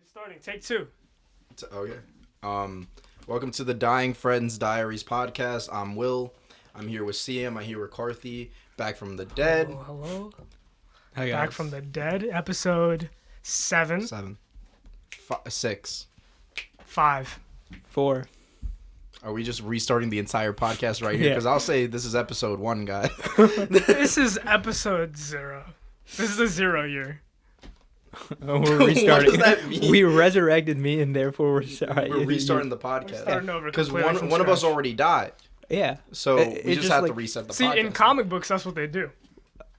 Starting. Take two. Okay. Welcome to the Dying Friends Diaries podcast. I'm Will. I'm here with Siam. I'm here with Carthy. Back from the dead. Hello. Hi guys. Back from the dead. Episode 7. 6. 5. 4. Are we just restarting the entire podcast right here? Yeah. Because I'll say this is episode 1, guy. This is episode 0. This is a 0 year. Oh, we're restarting. What does that mean? We resurrected me, and therefore we're sorry. We're restarting the We're podcast. starting over Because completely from one of us scratch. already died. Yeah. So It we just have to like- reset the See, podcast. in comic books, that's what they do.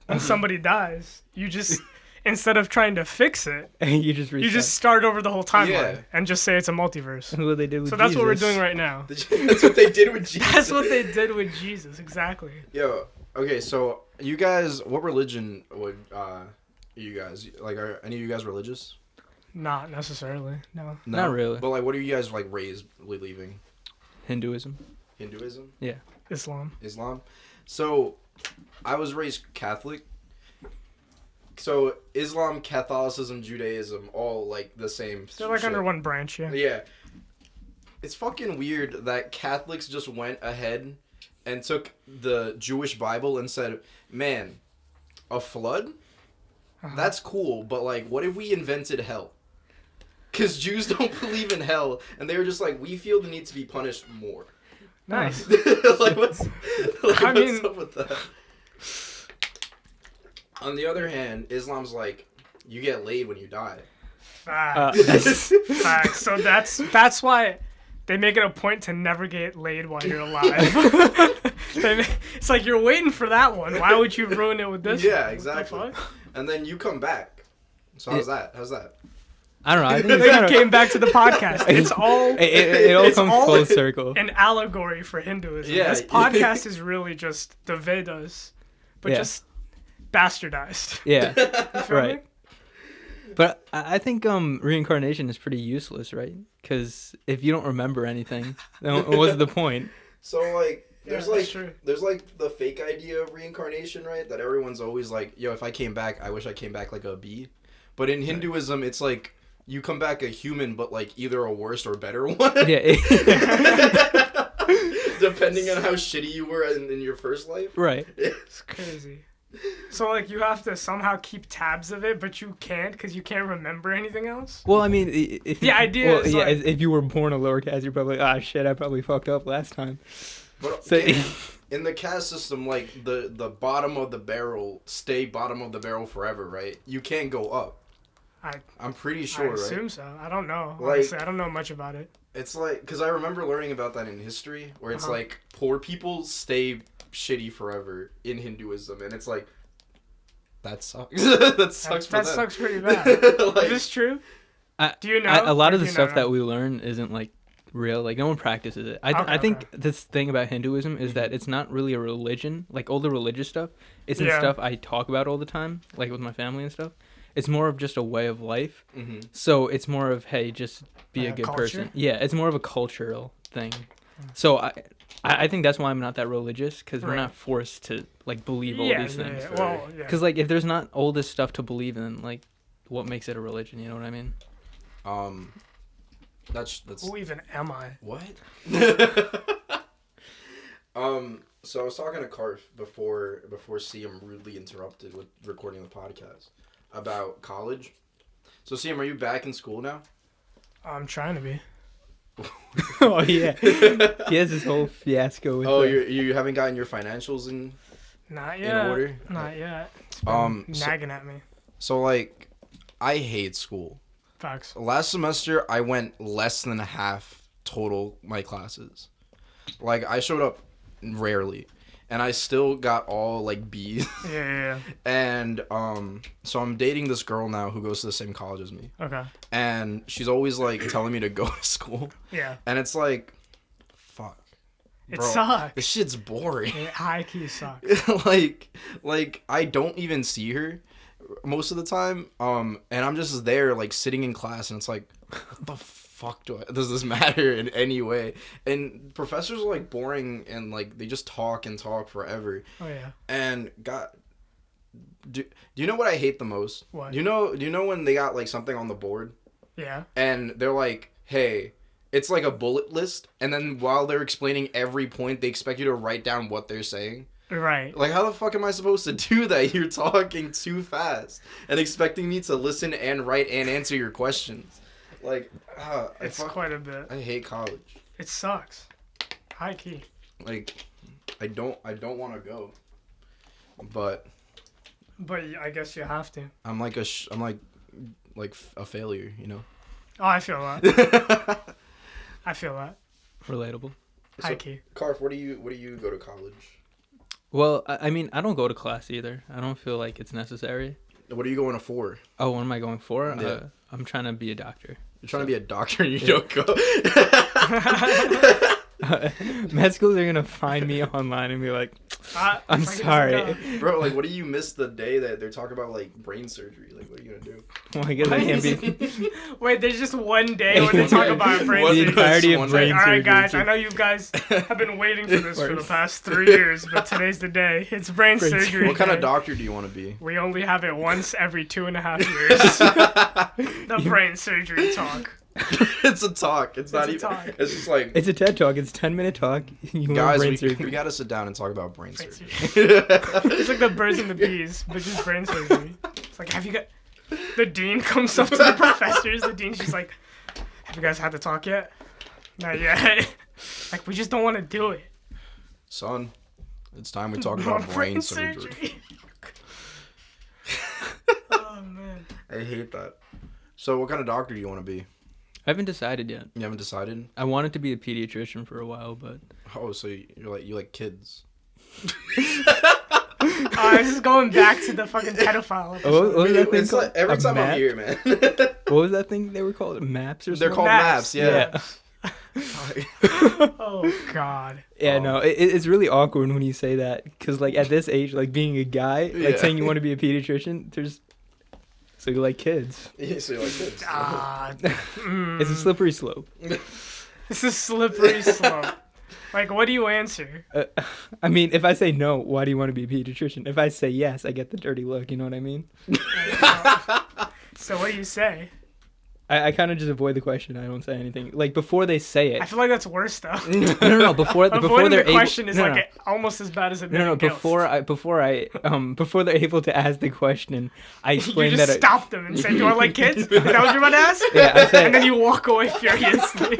When somebody dies, you just, instead of trying to fix it, you just reset. you just start over the whole timeline Yeah. and just say it's a multiverse. That's what they did with So that's what we're Jesus. doing right now. That's what they did with Jesus. That's what they did with Jesus, exactly. Yo, okay, so you guys, what religion would you guys, like, are any of you guys religious? Not necessarily, no. No? Not really. But, like, what are you guys, like, raised believing? Hinduism. Hinduism? Islam. Islam? So, I was raised Catholic. So, Islam, Catholicism, Judaism, all, like, the same They're like shit. under one branch, yeah. Yeah. It's fucking weird that Catholics just went ahead and took the Jewish Bible and said, man, a flood? That's cool, but, like, what if we invented hell? Because Jews don't believe in hell, and they were just like, we feel the need to be punished more. Nice. Like, what's I mean- up with that? On the other hand, Islam's like, you get laid when you die. Facts. Facts. So that's why they make it a point to never get laid while you're alive. It's like you're waiting for that one. Why would you ruin it with this one? Yeah, What the exactly. fuck? And then you come back. So how's that? How's that? I don't know. I think Then it's you kind of, came back to the podcast. It's all it all It's comes all- full circle. an allegory for Hinduism. Yeah. This podcast is really just the Vedas, but Yeah. just bastardized. Yeah. You feel Right. me? But I think reincarnation is pretty useless, right? Because if you don't remember anything, then what's the point? So, like, there's, Yeah, that's like, true. there's, like, the fake idea of reincarnation, right? That everyone's always like, yo, if I came back, I wish I came back like a bee. But in Hinduism, it's like, you come back a human, but, like, either a worse or better one. Yeah. Depending on how shitty you were in your first life. Right. It's crazy. So like you have to somehow keep tabs of it, but you can't because you can't remember anything else. Well, I mean, if The idea is like- if you were born a lower caste, you're probably like, ah, shit, I probably fucked up last time. But So- in the caste system, like, the bottom of the barrel stay bottom of the barrel forever, right? You can't go up. I'm pretty sure, I right? assume so. I don't know. Like- Honestly, I don't know much about it. It's like, because I remember learning about that in history, where it's Uh-huh. like, poor people stay shitty forever in Hinduism, and it's like, that sucks. That sucks for That them. sucks pretty bad. Like, Is this true? I- Do you know? A lot Or of do the you stuff not that know? we learn isn't like real. Like no one practices it. I Okay, think okay. this thing about Hinduism is that it's not really a religion. Like all the religious stuff isn't Yeah. stuff I talk about all the time, like with my family and stuff. It's more of just a way of life. hmm So it's more of hey, just be Like a a good culture? person. Yeah, it's more of a cultural thing. So I think that's why I'm not that religious because we're Right. not forced to like believe all Yeah, these things. yeah. Well, yeah. Because like if there's not all this stuff to believe in, like what makes it a religion? You know what I mean? That's Who even am I? what? So I was talking to Karf before Siam rudely interrupted with recording the podcast about college. So Siam, are you back in school now? I'm trying to be. Oh yeah, he has this whole fiasco with. Oh, the- you haven't gotten your financials in Not yet. order? Not yet. It's been So- nagging at me. So, like, I hate school. Facts. Last semester, I went less than half total my classes. Like, I showed up rarely, and I still got all, like, B's. Yeah. And, so I'm dating this girl now who goes to the same college as me. Okay. And she's always, like, telling me to go to school. Yeah. And it's like, fuck. It Bro, sucks. This shit's boring. It high key sucks. like I don't even see her most of the time. And I'm just there like sitting in class and it's like, what the fuck does this matter in any way? And professors are like boring and like they just talk and talk forever. Oh yeah. And God, do you know what I hate the most? What? Do you know when they got like something on the board Yeah. And they're like, hey, it's like a bullet list, and then while they're explaining every point, they expect you to write down what they're saying. Right. Like, how the fuck am I supposed to do that? You're talking too fast and expecting me to listen and write and answer your questions. Like, it's quite a bit. I hate college. It sucks. High key. Like, I don't want to go. But I guess you have to. I'm like I'm like a failure, you know. Oh, I feel that. I feel that. Relatable. High key. Carf, what do you go to college? Well, I mean, I don't go to class either. I don't feel like it's necessary. What are you going for? Oh, what am I going for? Yeah. I'm trying to be a doctor. You're trying to be a doctor and you don't go. Med schools are gonna find me online and be like, I'm It's like sorry. Bro, like, what do you miss the day that they're talking about, like, brain surgery? Like, what are you gonna do? Well, I guess I can't be. Wait, there's just one day when they talk about brain One- The surgery. entirety of One- brain All right, surgery. guys. too. I know you guys have been waiting for this for the past 3 years, but today's the day. It's brain Brain surgery. What kind of day. doctor do you want to be? We only have it once every 2.5 years. The brain surgery talk. It's a talk. It's not a even. talk. It's just like, It's a TED talk. It's a 10-minute talk. You learn guys, brain we surgery. gotta sit down and talk about brain Brain surgery. It's like the birds and the bees, but just brain surgery. It's like, have you got... The dean comes up to the professors. The dean's just like, have you guys had the talk yet? Not yet. Like, we just don't want to do it. Son, it's time we talk about brain surgery. Oh, man. I hate that. So, what kind of doctor do you want to be? I haven't decided yet. You haven't decided? I wanted to be a pediatrician for a while, but Oh, so you like kids? This is going back to the fucking pedophile episode. what was that thing It's called? like, every A time map? I'm here, man. What was that thing they were called? Maps or something? They're called maps, yeah. Oh, God. Yeah, no, it's really awkward when you say that because, like, at this age, like being a guy, like Yeah. saying you want to be a pediatrician, so you like kids. Yeah, so you like kids. It's a slippery slope. It's a slippery slope. Like, what do you answer? I mean, if I say no, why do you want to be a pediatrician? If I say yes, I get the dirty look. You know what I mean? So what do you say? I kind of just avoid the question. I don't say anything. Like before they say I it. feel like that's worse, though. No. Before Avoiding they're the question is no, like almost as bad as no, admitting no. guilt. Before they're able to ask the question, I You explain just that. stop them and say, "Do I like kids?" Is that what you're about to ask? Yeah, I say- And then you walk away furiously.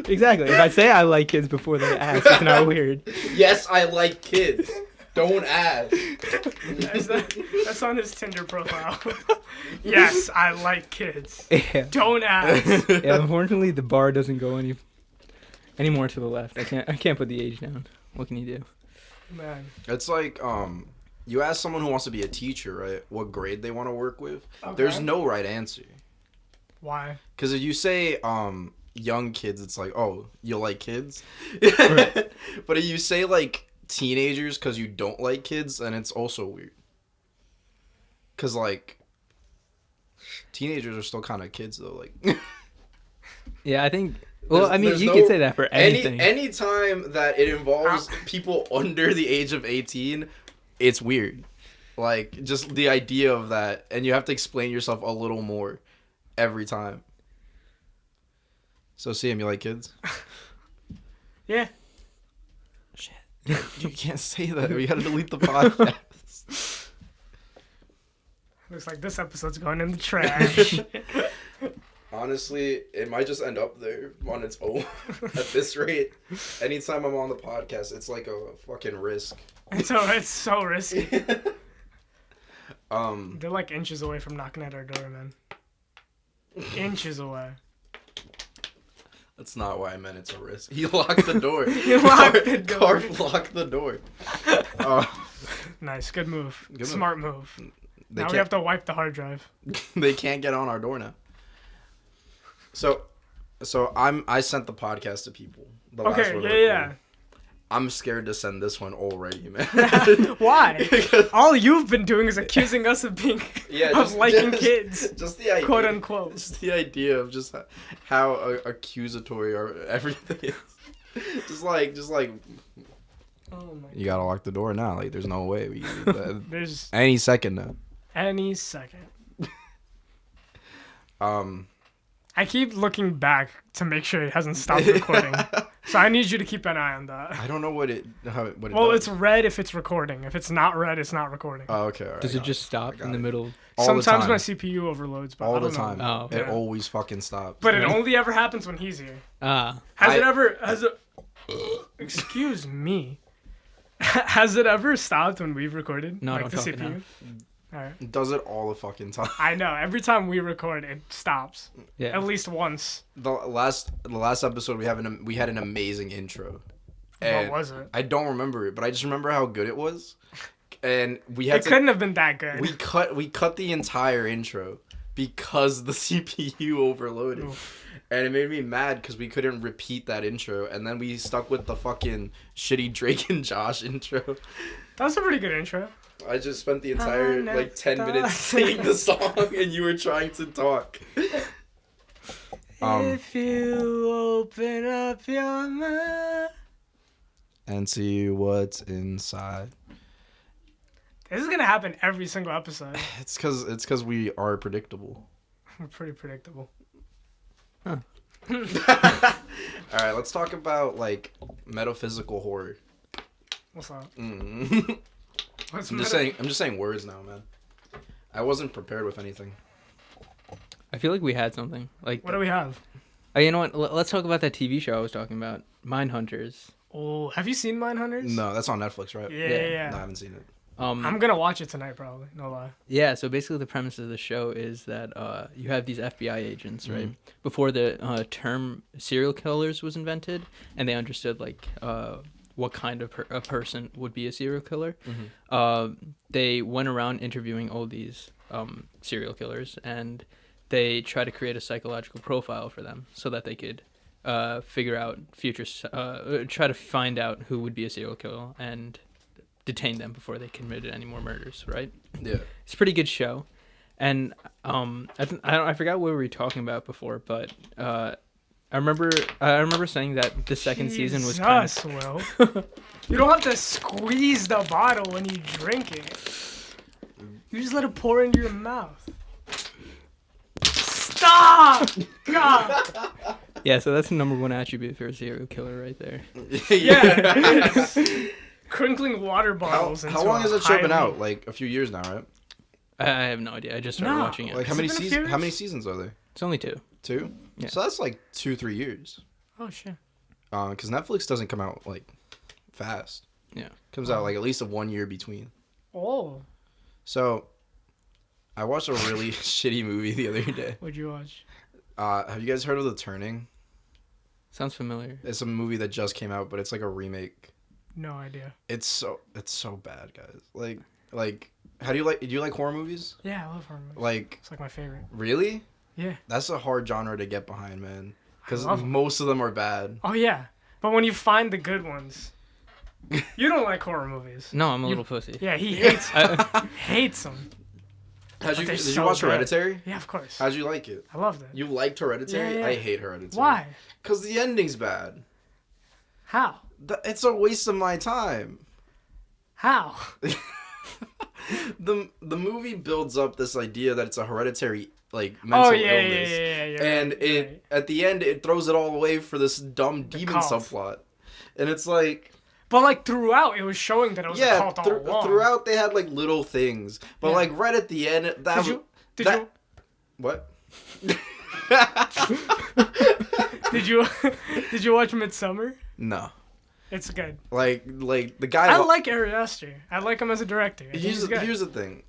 Exactly. If I say I like kids before they ask, it's not weird. Yes, I like kids. Don't ask. That's on his Tinder profile. Yes, I like kids. Yeah. Don't ask. Yeah. Unfortunately, the bar doesn't go any more to the left. I can't put the age down. What can you do? Man. It's like, you ask someone who wants to be a teacher, right, what grade they want to work with. Okay. There's no right answer. Why? Because if you say young kids, it's like, oh, you like kids? Right. But if you say, like, teenagers because you don't like kids, and it's also weird. Because, like, teenagers are still kind of kids, though. Like, Yeah, I think. Well, I mean, there's you no- could say that for anything. any time that it involves people under the age of 18, it's weird. Like, just the idea of that, and you have to explain yourself a little more every time. So, Siam, you like kids? Yeah. Shit. You can't say that. We gotta delete the podcast. Looks like this episode's going in the trash. Honestly, it might just end up there on its own at this rate. Anytime I'm on the podcast, it's like a fucking risk. It's so risky. Um, They're like inches away from knocking at our door, man. Inches away. That's not why I meant it's a risk. He locked the door. He locked the door. Carf locked the door. Nice, good move. Good move. Smart move. They Now we can't- have to wipe the hard drive. They can't get on our door now. So I sent the podcast to people. The last Okay, one yeah. recorded. I'm scared to send this one already, man. Why? All you've been doing is accusing us of being of liking kids, Just the idea, quote unquote. Just the idea of just how accusatory everything is. just like Oh my. you gotta lock the door now. Like there's no way. There's Any second now. any second. I keep looking back to make sure it hasn't stopped recording. So I need you to keep an eye on that. I don't know what it does. It's red if it's recording. If it's not red, it's not recording. Oh, okay. All right, Does it just stop in the middle? Sometimes my CPU overloads, but all I the don't time. know. Oh, okay. It always fucking stops. But it only ever happens when he's here. Excuse me. Has it ever stopped when we've recorded? No, like don't the talk CPU? enough. All right. It does it all the fucking time. I know. Every time we record, it stops. Yeah. At least once. The last episode we had an amazing intro. And What was it? I don't remember it, but I just remember how good it was. And we had It couldn't have been that good. we cut the entire intro because the CPU overloaded. Oof. And it made me mad because we couldn't repeat that intro, and then we stuck with the fucking shitty Drake and Josh intro. That was a pretty good intro. I just spent the entire 10 minutes singing the song, and you were trying to talk. If you open up your mind. And see what's inside. This is gonna happen every single episode. It's because we are predictable. We're pretty predictable. Huh. All right, let's talk about metaphysical horror. What's up? Mm. What's I'm just saying words now, man. I wasn't prepared with anything. I feel like we had something. Like, What do we have? oh, you know what? Let's talk about that TV show I was talking about, Mindhunters. Oh, have you seen Mindhunters? No, that's on Netflix, right? Yeah. No, I haven't seen it. I'm gonna watch it tonight, probably. No lie. Yeah, so basically the premise of the show is that you have these FBI agents, right? Mhm. Before the term serial killers was invented, and they understood what kind of a person would be a serial killer. They went around interviewing all these serial killers, and they try to create a psychological profile for them so that they could figure out try to find out who would be a serial killer and detain them before they committed any more murders, right? Yeah. It's a pretty good show. And I forgot what we were talking about before, but I remember saying that the second season was kind of... Will. You don't have to squeeze the bottle when you drink it. You just let it pour into your mouth. Stop! God. Yeah, so that's the number one attribute for a serial killer right there. Yeah, it is. Crinkling water bottles. How long has it show been out? Like a few years now, right? I have no idea. I just started watching it. Like how many seasons are there? It's only 2. 2? Yeah. So that's like 2-3 years. Oh shit. Because Netflix doesn't come out fast. Yeah. Comes out at least 1 year between. Oh. So, I watched a really shitty movie the other day. What'd you watch? Have you guys heard of The Turning? Sounds familiar. It's a movie that just came out, but it's like a remake. No idea. It's so bad, guys. Like, do you like horror movies? Yeah, I love horror movies. Like, It's like my favorite. really? Yeah. That's a hard genre to get behind, man. Because I love 'em. most of them are bad. Oh yeah, but when you find the good ones, you don't like horror movies. No, I'm a little pussy. Yeah, he hates hates them. Did they're you so watch good. Hereditary? Yeah, of course. How'd you like it? I loved it. You liked Hereditary? Yeah. I hate Hereditary. Why? Because the ending's bad. How? It's a waste of my time. How? The movie builds up this idea that it's a hereditary mental illness. Yeah. And at the end it throws it all away for this dumb demon cult. subplot. And it's like, But throughout, it was showing that it was a cult all along. throughout they had little things. But Yeah. right at the end What? Did you watch Midsummer? No. It's good. The guy I like Ari Aster. I like him as a director. Here's the thing.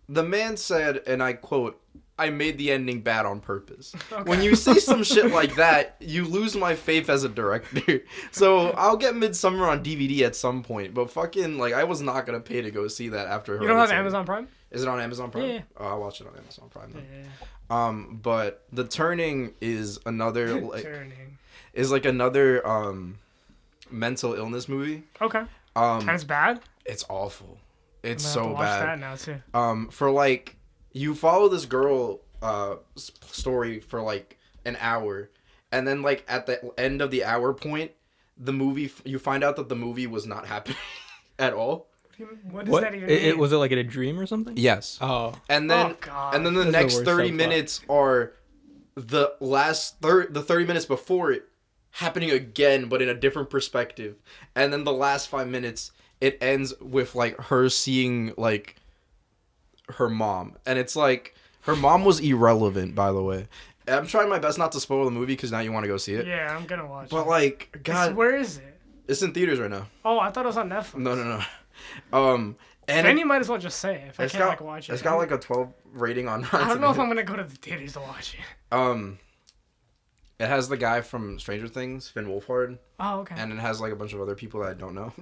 The man said, and I quote, "I made the ending bad on purpose." Okay. When you say some shit like that, you lose my faith as a director. So I'll get Midsummer on DVD at some point, but I was not gonna pay to go see that after. You don't have Amazon Prime? Is it on Amazon Prime? Yeah. Oh, I'll watch it on Amazon Prime then. Yeah. But The Turning is another Turning. another mental illness movie. Okay. And it's bad? It's awful. It's I'm gonna so have to bad. watch that now too. For you follow this girl story for an hour, and then at the end of the hour point, the movie you find out that the movie was not happening at all. What does that even mean? Was it in a dream or something? Yes. Oh. And then Oh, God. and then the That's the next worst 30 subplot. minutes are the the 30 minutes before it happening again, but in a different perspective. And then the last 5 minutes, it ends with, like, her seeing, like, her mom. And it's like, her mom was irrelevant, by the way. I'm trying my best not to spoil the movie because now you want to go see it. Yeah, I'm gonna watch it. But, like, God. Where is it? It's in theaters right now. Oh, I thought it was on Netflix. No. And then you might as well just say it if I can't, like, watch it. It's got, like, a 12 rating on Rotten I don't know if Tomatoes. I'm gonna go to the theaters to watch it. It has the guy from Stranger Things, Finn Wolfhard. Oh, okay. And it has, like, a bunch of other people that I don't know.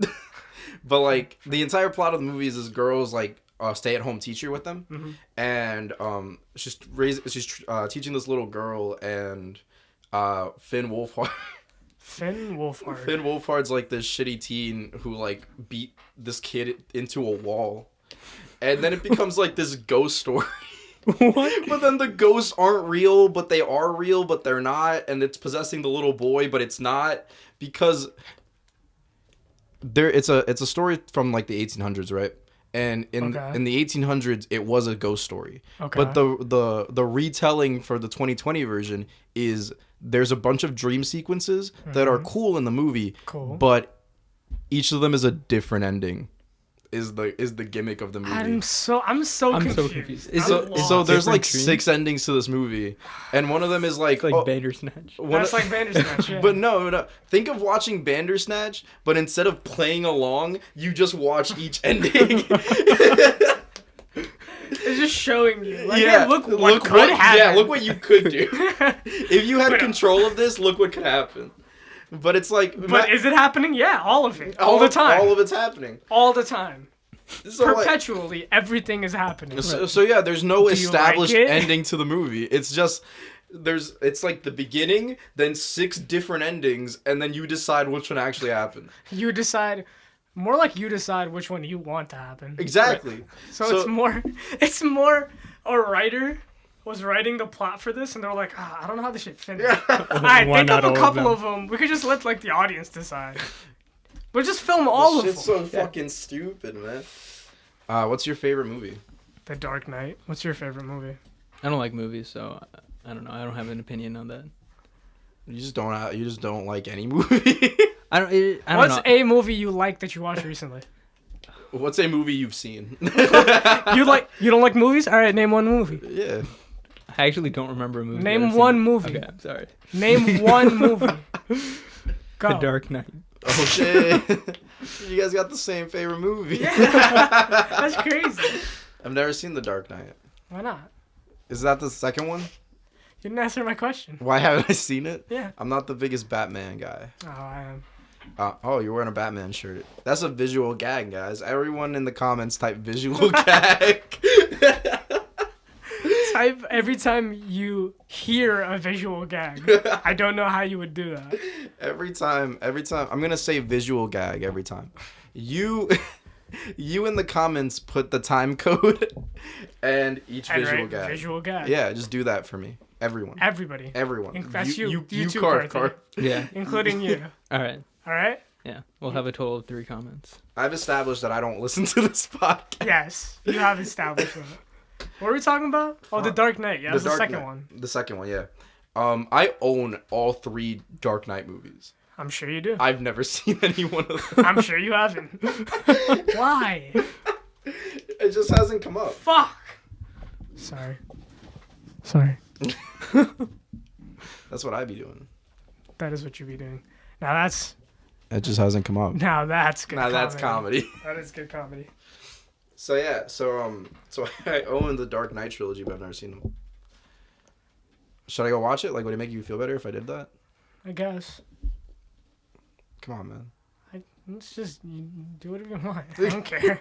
But, like, the entire plot of the movie is this girl's, like, a stay-at-home teacher with them. Mm-hmm. And she's teaching this little girl, and Finn Wolfhard... Finn Wolfhard. Finn Wolfhard's, like, this shitty teen who, like, beat this kid into a wall. And then it becomes, like, this ghost story. What? But then the ghosts aren't real, but they are real, but they're not. And it's possessing the little boy, but it's not. Because it's a story from, like, the 1800s, right? And in the 1800s, it was a ghost story. Okay. But the retelling for the 2020 version is there's a bunch of dream sequences that are cool in the movie. Cool. But each of them is a different ending. Is the gimmick of the movie. I'm so confused. So there's, like, Different 6 endings to this movie, and one of them is like Bandersnatch. That's like Bandersnatch, yeah. But no. Think of watching Bandersnatch, but instead of playing along, you just watch each ending. It's just showing you. Like, yeah, look what could happen. Yeah, look what you could do. If you had control of this, look what could happen. But it's like... But is it happening? Yeah, all of it. All the time. All of it's happening. All the time. So, perpetually, everything is happening. So yeah, there's no established like it? ending to the movie. It's just... It's like the beginning, then 6 different endings, and then you decide which one actually happened. You decide... More like you decide which one you want to happen. Exactly. Right. So it's more a writer was writing the plot for this, and they're like, I don't know how this shit finished. Alright, think of a couple of them. We could just let, like, the audience decide. We'll just film all of them. Shit's so fucking stupid, man. What's your favorite movie? The Dark Knight. What's your favorite movie? I don't like movies, so I don't know. I don't have an opinion on that. You just don't like any movie. I don't What's know. a movie you like that you watched recently? What's a movie you've seen? You don't like movies? All right, name one movie. Yeah. I actually don't remember a movie. Name one movie. Okay, I'm sorry. Name one movie. Go. The Dark Knight. Oh shit! You guys got the same favorite movie. Yeah. That's crazy. I've never seen The Dark Knight. Why not? Is that the second one? You didn't answer my question. Why haven't I seen it? Yeah. I'm not the biggest Batman guy. Oh, I am. You're wearing a Batman shirt. That's a visual gag, guys. Everyone in the comments type visual gag. Type every time you hear a visual gag. I don't know how you would do that. Every time. I'm going to say visual gag every time. You in the comments put the time code and each visual gag. Visual gag. Yeah, just do that for me. Everyone. Everybody. Everyone. That's you too, Carter. Yeah. Including you. All right. All right? Yeah. We'll have a total of 3 comments. I've established that I don't listen to this podcast. Yes. You have established that. What were we talking about? Oh, The Dark Knight. Yeah, that's the second one. The second one, yeah. I own all 3 Dark Knight movies. I'm sure you do. I've never seen any one of them. I'm sure you haven't. Why? It just hasn't come up. Fuck. Sorry. That's what I be doing. That is what you be doing. Now that's... It just hasn't come up. Now that's good comedy. That's comedy. That is good comedy. So yeah, so I own the Dark Knight trilogy, but I've never seen them. Should I go watch it? Like, would it make you feel better if I did that? I guess. Come on, man. It's just, you do whatever you want. I don't care.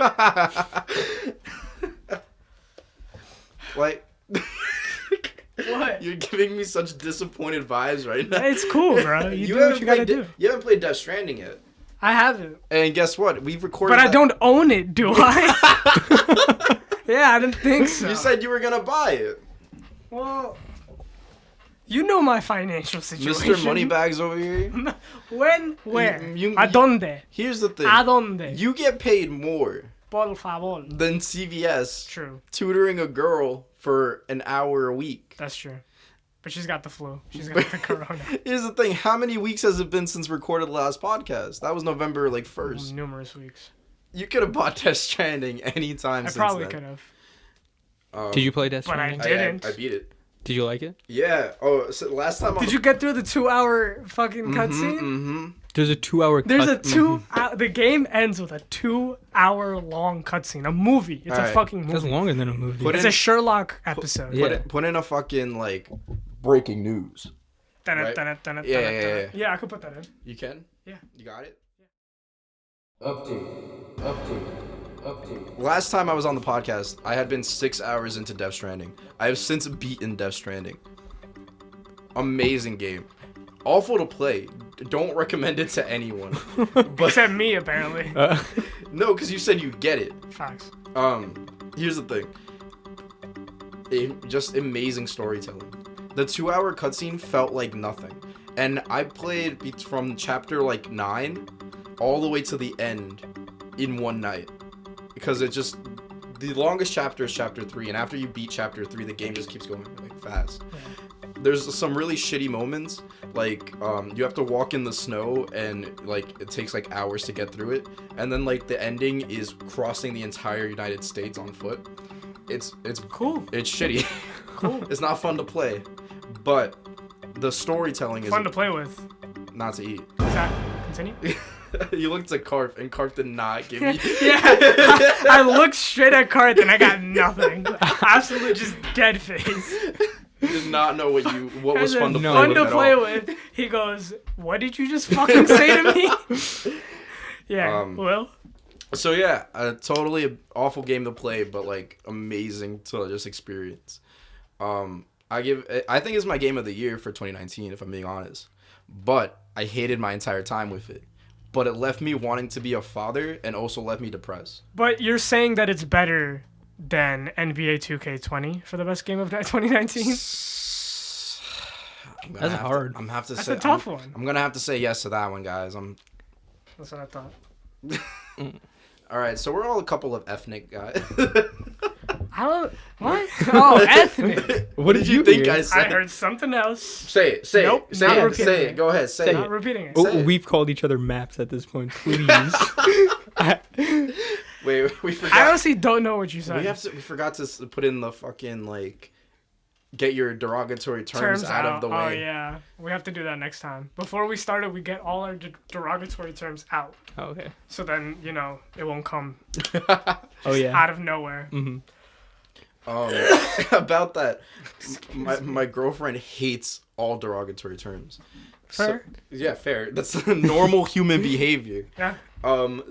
Like... What? You're giving me such disappointed vibes right now. It's cool, bro. You do what you gotta do. You haven't played Death Stranding yet. I haven't. And guess what? We've recorded. But I don't own it, do I? Yeah, I didn't think so. You said you were gonna buy it. Well, you know my financial situation. Mr. Moneybags over here. When? Where? ¿A Here's the thing. ¿A dónde? You get paid more Por favor. than CVS True. tutoring a girl for an hour a week. That's true. But she's got the flu. She's got the corona. Here's the thing. How many weeks has it been since we recorded the last podcast? That was November, 1st. Numerous weeks. You could have bought Death Stranding anytime since I probably then. could have. Did you play Death But I Stranding? didn't. I beat it. Did you like it? Yeah. Oh, so last time Did you get through the 2-hour fucking cutscene? Mm-hmm. There's a 2-hour There's a 2 the game ends with a 2-hour long cutscene. A movie. It's a Alright. fucking That's movie. longer than a movie. Put It's in- a Sherlock episode. Yeah. Put in a fucking, breaking news. Right? Yeah. Yeah, I could put that in. You can? Yeah. You got it? Update. Last time I was on the podcast, I had been 6 hours into Death Stranding. I have since beaten Death Stranding. Amazing game. Awful to play. Don't recommend it to anyone. But Except me, apparently. no, because you said you get it. Facts. Here's the thing. Just amazing storytelling. The 2-hour cutscene felt like nothing. And I played from chapter 9 all the way to the end in one night. Because it just... The longest chapter is chapter 3, and after you beat chapter 3, the game just keeps going fast. Yeah. There's some really shitty moments, you have to walk in the snow, and it takes hours to get through it, and then the ending is crossing the entire United States on foot. It's Cool. It's shitty. Cool. It's not fun to play, but the storytelling is Fun to play with. not to eat. Exactly. Continue. You looked at Karf, and Karf did not give me. Yeah. I looked straight at Cart and I got nothing. Absolutely just dead face. He did not know what was fun to play Fun with to at play all. with. He goes, "What did you just fucking say to me?" Yeah. Well. So yeah, a totally awful game to play, but amazing to just experience. I think it's my game of the year for 2019, if I'm being honest. But I hated my entire time with it. But it left me wanting to be a father, and also left me depressed. But you're saying that it's better than NBA 2K20 for the best game of 2019? That's hard. That's a tough one. I'm gonna have to say yes to that one, guys. That's what I thought. All right, so we're all a couple of ethnic guys. I don't. What? Oh, ethnic. What did you think I said? I heard something else. Say it. Say Nope, it. Say not it. repeating Say it. it. Go ahead. Say Not it. repeating it. Say it. We've called each other maps at this point. Please. Wait, we forgot. I honestly don't know what you said. We forgot to put in the fucking get your derogatory terms out of the way. Oh yeah, we have to do that next time. Before we started, we get all our derogatory terms out. Oh, okay. So then it won't come Oh yeah. out of nowhere. Mm-hmm. About that, my girlfriend hates all derogatory terms. Fair. Yeah, fair. That's normal human behavior. Yeah.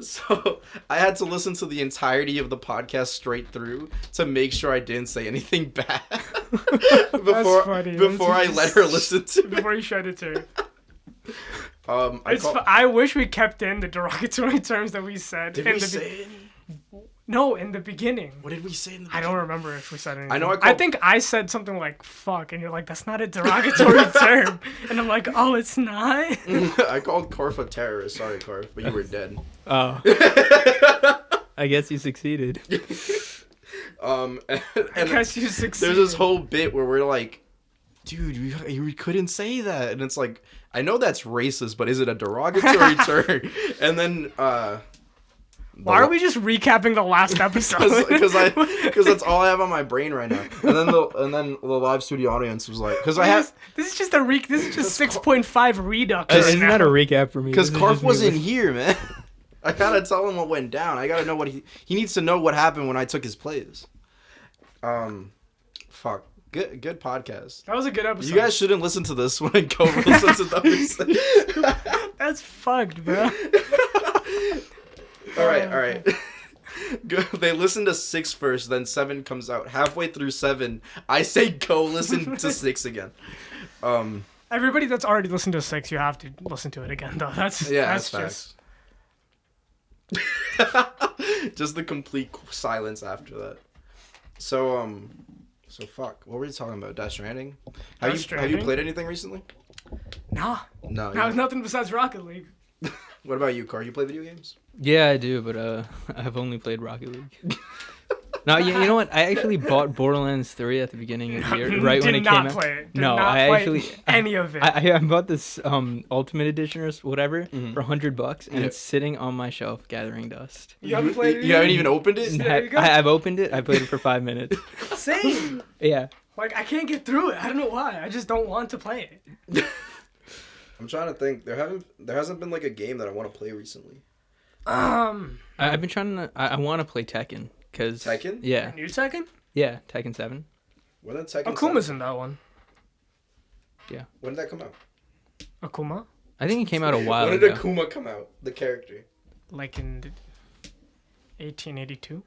So I had to listen to the entirety of the podcast straight through to make sure I didn't say anything bad before funny. before I let her listen to it. Before you showed it to her. I I wish we kept in the derogatory terms that we said. Did in we the say any? No, in the beginning. What did we say in the I don't remember if we said anything. I know I think I said something like "fuck," and you're like, "That's not a derogatory term," and I'm like, "Oh, it's not." I called Karf a terrorist. Sorry, Karf, but you were dead. Oh. I guess you succeeded. And I guess you succeeded. there's this whole bit where we're like, dude, you couldn't say that, and it's like, I know that's racist, but is it a derogatory term? And then Why are we just recapping the last episode? because that's all I have on my brain right now. And then the live studio audience was like, because I have This is just 6.5 redux. Isn't right that a now. recap for me? because This is Karf just me wasn't like- here, man. I gotta tell him what went down. I gotta know what he needs to know what happened when I took his place. Fuck. Good podcast. That was a good episode. You guys shouldn't listen to this one and go listen to the others. That's fucked, bro. All right. They listen to 6 first, then 7 comes out. Halfway through 7, I say go listen to 6 again. Everybody that's already listened to 6, you have to listen to it again, though. That's That's just facts. Just the complete silence after that. So fuck. What were we talking about? Death Stranding? Have you Stranding? played anything recently? nah. No. Now nothing besides Rocket League. What about you, Car? You play video games? Yeah, I do, but I've only played Rocket League. No, you know what? I actually bought Borderlands 3 at the beginning of the year, right when it came out. Play it. Did No, not I play actually any of it. I bought this Ultimate Edition or whatever for $100, and Yeah. it's sitting on my shelf gathering dust. You haven't played it You haven't either? even opened it? There you go. I've opened it. I played it for 5 minutes. Same. Yeah. Like I can't get through it. I don't know why. I just don't want to play it. I'm trying to think. There hasn't been like a game that I want to play recently. I've been trying to. I want to play Tekken because Tekken? Yeah, New Tekken? yeah, Tekken 7. When did Tekken? Akuma's in that one. When did that come out? Akuma? I think it came out a while When did ago. Akuma come out? The character. Like in 1882?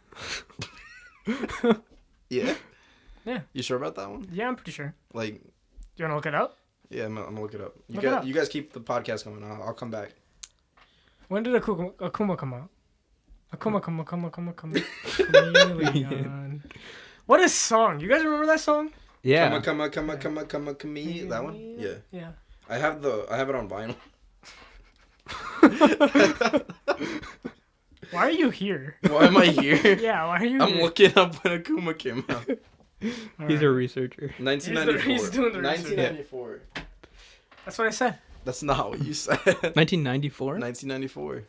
Yeah. Yeah. You sure about that one? Yeah, I'm pretty sure. Like, You want to look it up? yeah, I'm gonna look it up. Look it up. You guys keep the podcast going. I'll come back. When did Akuma come out? Akuma. Chameleon. What a song. You guys remember that song? Yeah. Come on, me. That one? Yeah. Yeah. I have it on vinyl. Why are you here? Why am I here? Yeah, why are you I'm here? looking up when Akuma came out. He's a researcher. 1994. He's doing the research. 1994. That's what I said. That's not what you said. 1994. 1994.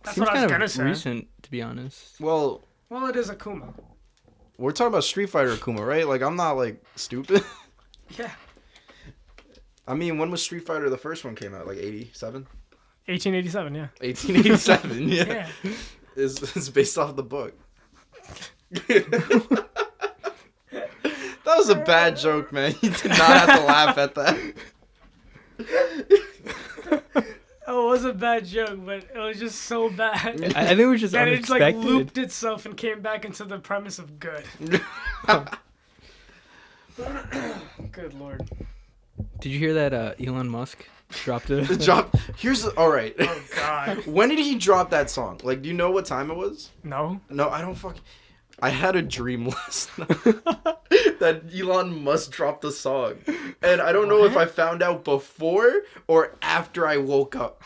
That's Seems what I was kind gonna of say. recent, to be honest. Well, Well, it is Akuma. we're talking about Street Fighter Akuma, right? Like, I'm not, like, stupid. Yeah. I mean, when was Street Fighter the first one came out? Like, 87? 1887, yeah. 1887, yeah. Yeah. It's based off the book. That was a bad joke, man. You did not have to laugh at that. Oh, it was a bad joke, but it was just so bad. I think it was just That it like unexpected. looped itself and came back into the premise of good. Good lord. Did you hear that Elon Musk dropped a Alright. Oh god. When did he drop that song? Like, do you know what time it was? No? No, I don't fucking... I had a dream last night that Elon Musk dropped the song. And I don't know if I found out before or after I woke up.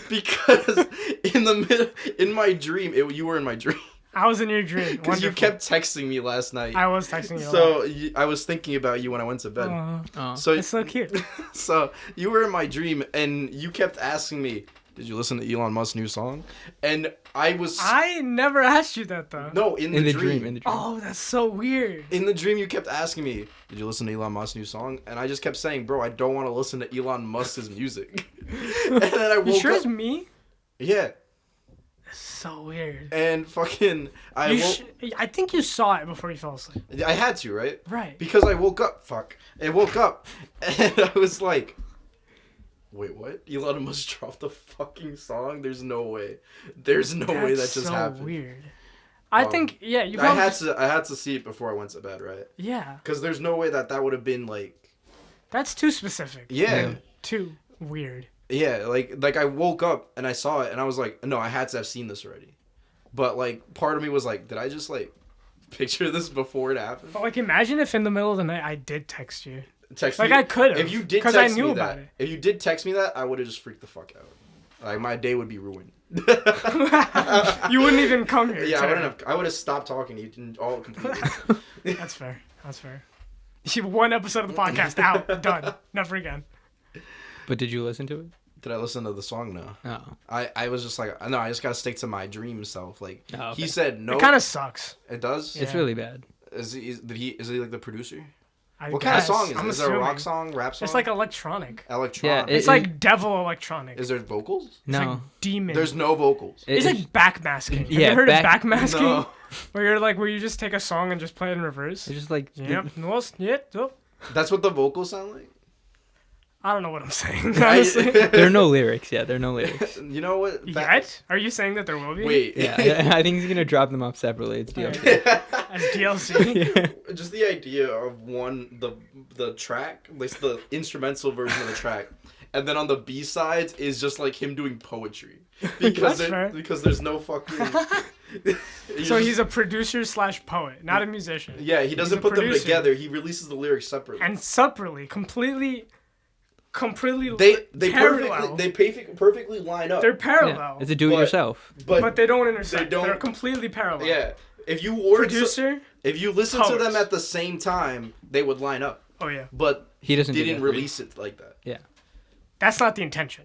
Because in my dream, you were in my dream. I was in your dream. Because you Wonderful. kept texting me last night. I was texting you. So I was thinking about you when I went to bed. Oh. So It's so cute. So you were in my dream and you kept asking me, did you listen to Elon Musk's new song? And I never asked you that though. No, in the dream. Oh, that's so weird. In the dream, you kept asking me, did you listen to Elon Musk's new song? And I just kept saying, bro, I don't want to listen to Elon Musk's music. And then I woke You sure up. it's me? Yeah. That's so weird. And fucking, I think you saw it before you fell asleep. I had to, right? Right. Because I woke up. I woke up. And I was like, wait, what? Elon Musk dropped the fucking song? There's no way. There's no way that just so happened. Weird. I think you I probably had to see it before I went to bed, right? Yeah. Because there's no way that would have been like. That's too specific. Yeah. Too weird. Yeah, like I woke up and I saw it and I was like, no, I had to have seen this already. But like part of me was like, did I just like picture this before it happened? But like, imagine if in the middle of the night I did text you. Text Like me. I could have. If you did because text I knew me about that, it. if you did text me that, I would have just freaked the fuck out. Like my day would be ruined. You wouldn't even come here. Yeah, today. I would have stopped talking to you all completely. That's fair. That's fair. One episode of the podcast out, done, never again. But did you listen to it? Did I listen to the song? No. Oh. I was just like, no, I just gotta stick to my dream self. Like Oh, okay. he said, no. It kind of sucks. It does. It's Yeah. really bad. Is he like the producer? I What kind of guess. song is it? I'm Is it a rock assuming. song, rap song? It's like electronic. Electronic. Yeah, It's like devil electronic. Is there vocals? It's No. like demon. There's no vocals. It's like backmasking. Have Yeah, you heard of backmasking? No. Where you just take a song and just play it in reverse. It's just like Yep. No, yep. Oh. That's what the vocals sound like? I don't know what I'm saying. Honestly. there are no lyrics. Yeah, there are no lyrics. You know what? Yet? Are you saying that there will be? Wait. Yeah, I think he's gonna drop them off separately. It's DLC. As DLC. Just the idea of the track, like the instrumental version of the track, and then on the B sides is just like him doing poetry because That's fair. because there's no fucking. So he's a producer / poet, not a musician. Yeah, he doesn't a put them producer. together. He releases the lyrics separately. And separately, completely They parallel. perfectly line up. They're Yeah, parallel. it's a do-it-yourself. but they don't intersect. they don't- They're completely parallel. Yeah, if you ordered Producer, If you listen to them Poets. at the same time, they would line up. Oh yeah. But He doesn't do didn't that for you. release it like that. Yeah. That's not the intention.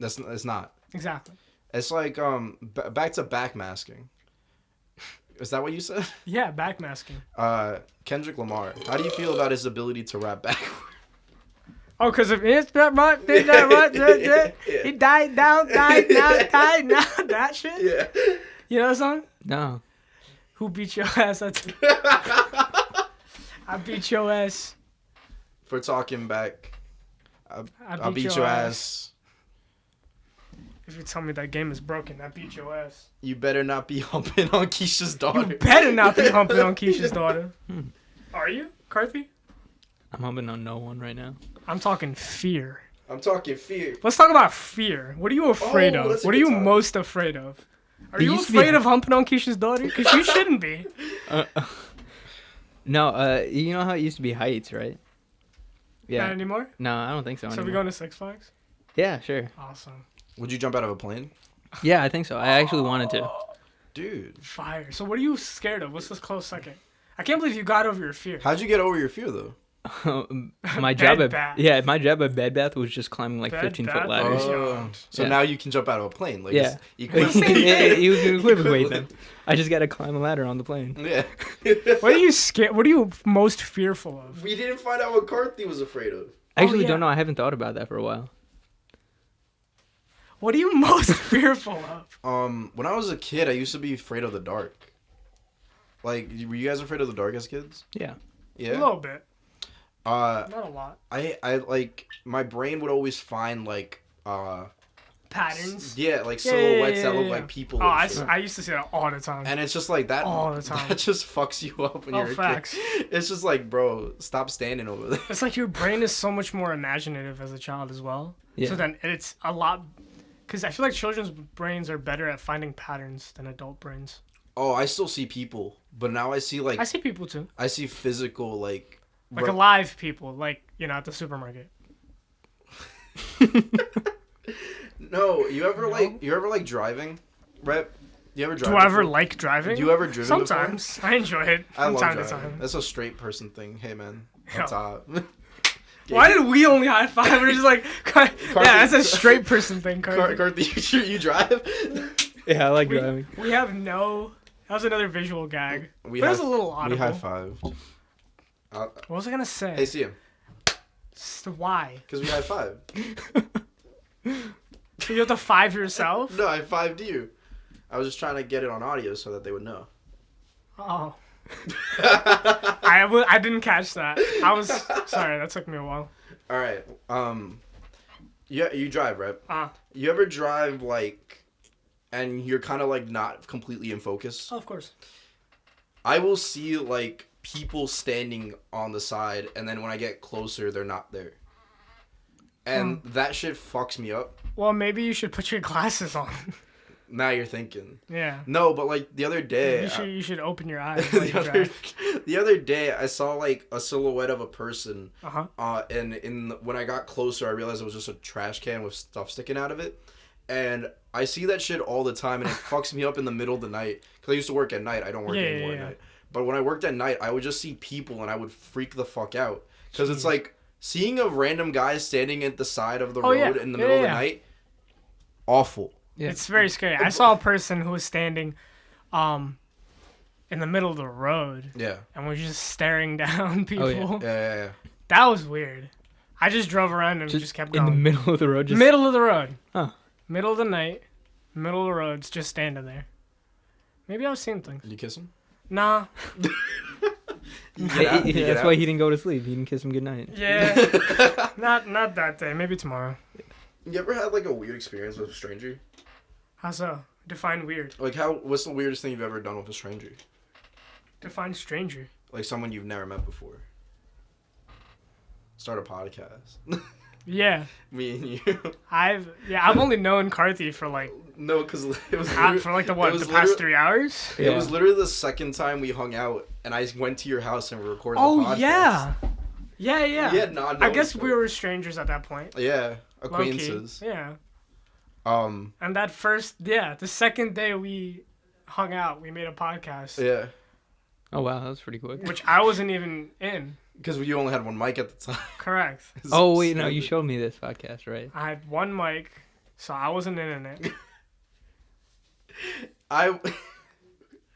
It's not. Exactly. It's like back to backmasking. Is that what you said? Yeah, backmasking. Kendrick Lamar. How do you feel about his ability to rap backward? Oh, because of it's that right, did that right, Yeah. he died down, died now, died now, that shit. Yeah. You know that song? No. Who beat your ass? That's I beat your ass. For talking back, I I'll beat your ass. If you tell me that game is broken, I beat your ass. You better not be humping on Keisha's daughter. You better not be humping on Keisha's daughter. Are you, Carthy? I'm humping on no one right now. I'm talking fear. I'm talking fear. Let's talk about fear. What are you afraid Oh, of? that's a What are good you topic. most afraid of? Are It you used to be- afraid of humping on Keisha's daughter? Because you shouldn't be. No, you know how it used to be heights, right? Yeah. Not anymore? No, I don't think so So anymore. we going to Six Flags? Yeah, sure. Awesome. Would you jump out of a plane? Yeah, I think so. I actually wanted to. Dude. Fire. So what are you scared of? What's this close second? I can't believe you got over your fear. How'd you get over your fear, though? My job Bed at bath. my job at Bed Bath was just climbing like Bed 15-foot Bath? ladders. Oh. So Yeah. now you can jump out of a plane. Like, Yeah. it's You can equivalent Equivalent. them. I just gotta climb a ladder on the plane. Yeah. What are you scared? What are you most fearful of? We didn't find out what Carthy was afraid of. I actually yeah. don't know. I haven't thought about that for a while. What are you most fearful of? When I was a kid, I used to be afraid of the dark. Like, were you guys afraid of the dark as kids? Yeah. A Yeah. little bit. Uh, Not a lot. I like my brain would always find like Patterns. yeah, like Yeah, silhouettes that yeah, look yeah. like people. Oh, and shit. I used to see that all the time. And it's just like that. All the time. That just fucks you up when Oh, you're a facts. kid. It's just like, bro, stop standing over there. It's like your brain is so much more imaginative as a child as well. Yeah. So then it's a lot. Because I feel like children's brains are better at finding patterns than adult brains. Oh, I still see people, but now I see like I see people too. I see physical like Alive people, like, you know, at the supermarket. No, you ever like driving, right? You ever drive? Do I ever before? like driving? Do you ever driven before? Sometimes. I enjoy it I from love time driving. to time. That's a straight person thing. Hey man, Yo. on top. Why did we only high five? We're just like, yeah, that's a straight person thing, Carter. Carthy, you drive? Yeah, I like we, driving. we have no. That was another visual gag. We But it was high- a little We audible. high fived. What was I gonna say? Hey, see him. Why? Because we high five. So you have to five yourself? No, I fived you. I was just trying to get it on audio so that they would know. Oh. I didn't catch that. I was sorry. That took me a while. All right. Yeah, you drive, right? You ever drive like, and you're kind of like not completely in focus? Oh, of course. I will see like people standing on the side, and then when I get closer, they're not there. And that shit fucks me up. Well, maybe you should put your glasses on. Now you're thinking. Yeah. No, but like the other day, You should open your eyes while you drive. the other day I saw like a silhouette of a person. Uh-huh. And when I got closer, I realized it was just a trash can with stuff sticking out of it. And I see that shit all the time, and it fucks me up in the middle of the night. Because I used to work at night. I don't work anymore at night. But when I worked at night, I would just see people, and I would freak the fuck out. Because it's like seeing a random guy standing at the side of the road in the middle of the night. Awful. Yeah. It's very scary. I saw a person who was standing in the middle of the road. Yeah. And was just staring down people. Oh, Yeah. That was weird. I just drove around and just kept going. In the middle of the road. Just... Middle of the road. Huh. Middle of the night. Middle of the road. Just standing there. Maybe I was seeing things. Did you kiss him? Nah. That's why he didn't go to sleep. He didn't kiss him goodnight. Yeah. not that day. Maybe tomorrow. You ever had like a weird experience with a stranger? How so? Define weird. Like what's the weirdest thing you've ever done with a stranger? Define stranger. Like someone you've never met before. Start a podcast. Yeah. Me and you. I've only known Carthy for like No, because it was for like the past 3 hours. It was literally the second time we hung out, and I went to your house and we recorded the podcast. Yeah. We had not I known guess each we other. were strangers at that point. Yeah, Low-key. acquaintances. Yeah. And that the second day we hung out, we made a podcast. Yeah. Oh wow, that was pretty quick. which I wasn't even in. Because you only had one mic at the time. Correct. Oh wait, no, you showed me this podcast, right? I had one mic, so I wasn't in it.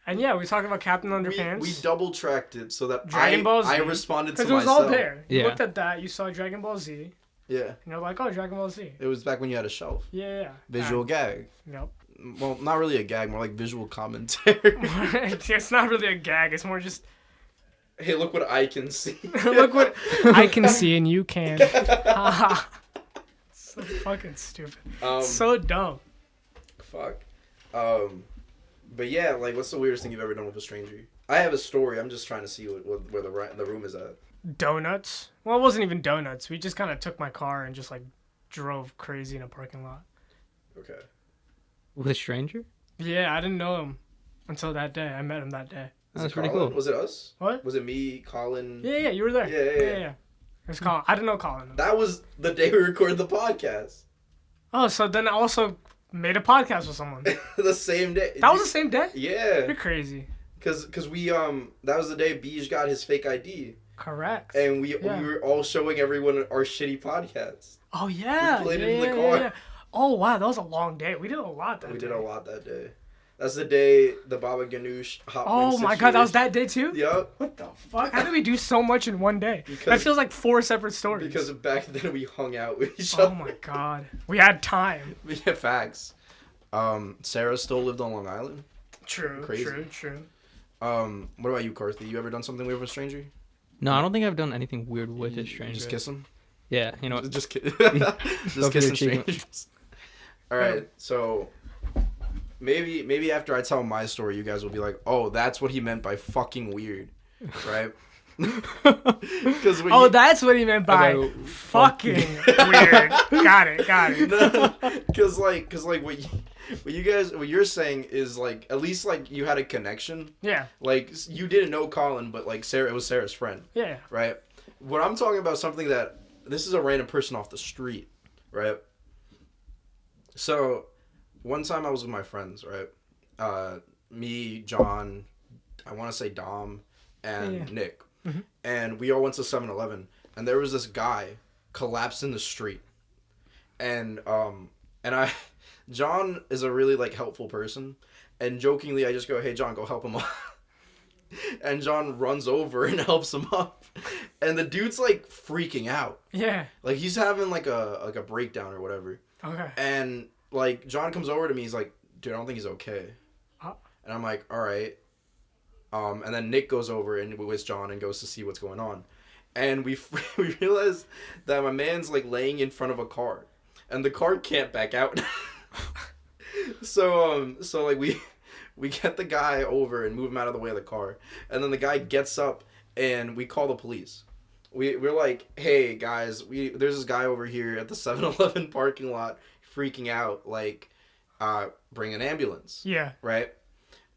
And yeah, we talked about Captain Underpants. We double tracked it so that Dragon Ball Z. I responded to Because it was myself. all there. You Yeah. looked at that, you saw Dragon Ball Z, Yeah. and you're like, oh, Dragon Ball Z. It was back when you had a shelf. Yeah. Visual gag. Yep. Well, not really a gag, more like visual commentary. It's not really a gag, it's more just, Hey, look what I can see. look what I can see and you can't. So fucking stupid. So dumb. Fuck. But yeah, like, what's the weirdest thing you've ever done with a stranger? I have a story. I'm just trying to see where the room is at. Donuts. Well, it wasn't even donuts. We just kind of took my car and just like drove crazy in a parking lot. Okay. With a stranger? Yeah, I didn't know him until that day. I met him that day. That's it pretty Colin? cool. Was it us? What? Was it me, Colin? Yeah, you were there. Yeah. It was Colin. I didn't know Colin. That was the day we recorded the podcast. Oh, so then I also made a podcast with someone. The same day. That was the same day? Yeah. You're crazy. Cause we that was the day Beej got his fake ID. Correct. And we were all showing everyone our shitty podcast. Oh yeah. We played it in the car. Yeah. Oh wow, that was a long day. We did a lot that day. We did a lot that day. That's the day the Baba Ganoush hot Oh wing my god, that was situation- that day too? Yup. What the fuck? How did we do so much in one day? That Because- feels like 4 separate stories. Because back then we hung out with each Oh other. my god. We had time. Yeah, facts. Sarah still lived on Long Island. True, Crazy. true. What about you, Carthy? You ever done something weird with a stranger? No, I don't think I've done anything weird with a stranger. Just kiss him? Yeah, you know what? Just kiss. Go Just for kissing your cheek. strangers. All right, so maybe after I tell my story, you guys will be like, "Oh, that's what he meant by fucking weird," right? Because That's what he meant by About fucking weird. Got it. Because like what you're saying is like at least like you had a connection. Yeah. Like you didn't know Colin, but like it was Sarah's friend. Yeah. Right. What I'm talking about something that this is a random person off the street, right? So, one time I was with my friends, right? Me, John, I want to say Dom, and Nick. Mm-hmm. And we all went to 7-Eleven, and there was this guy collapsed in the street. And John is a really, like, helpful person. And jokingly, I just go, hey, John, go help him up. And John runs over and helps him up. And the dude's, like, freaking out. Yeah. Like, he's having, like a breakdown or whatever. Okay. And, like, John comes over to me. He's like, dude, I don't think he's okay. And I'm like, all right. And then Nick goes over and with John and goes to see what's going on. And we realize that my man's, like, laying in front of a car. And the car can't back out. So like, we get the guy over and move him out of the way of the car. And then the guy gets up and we call the police. We're like, hey, guys, there's this guy over here at the 7-Eleven parking lot freaking out. Like, bring an ambulance. Yeah. Right?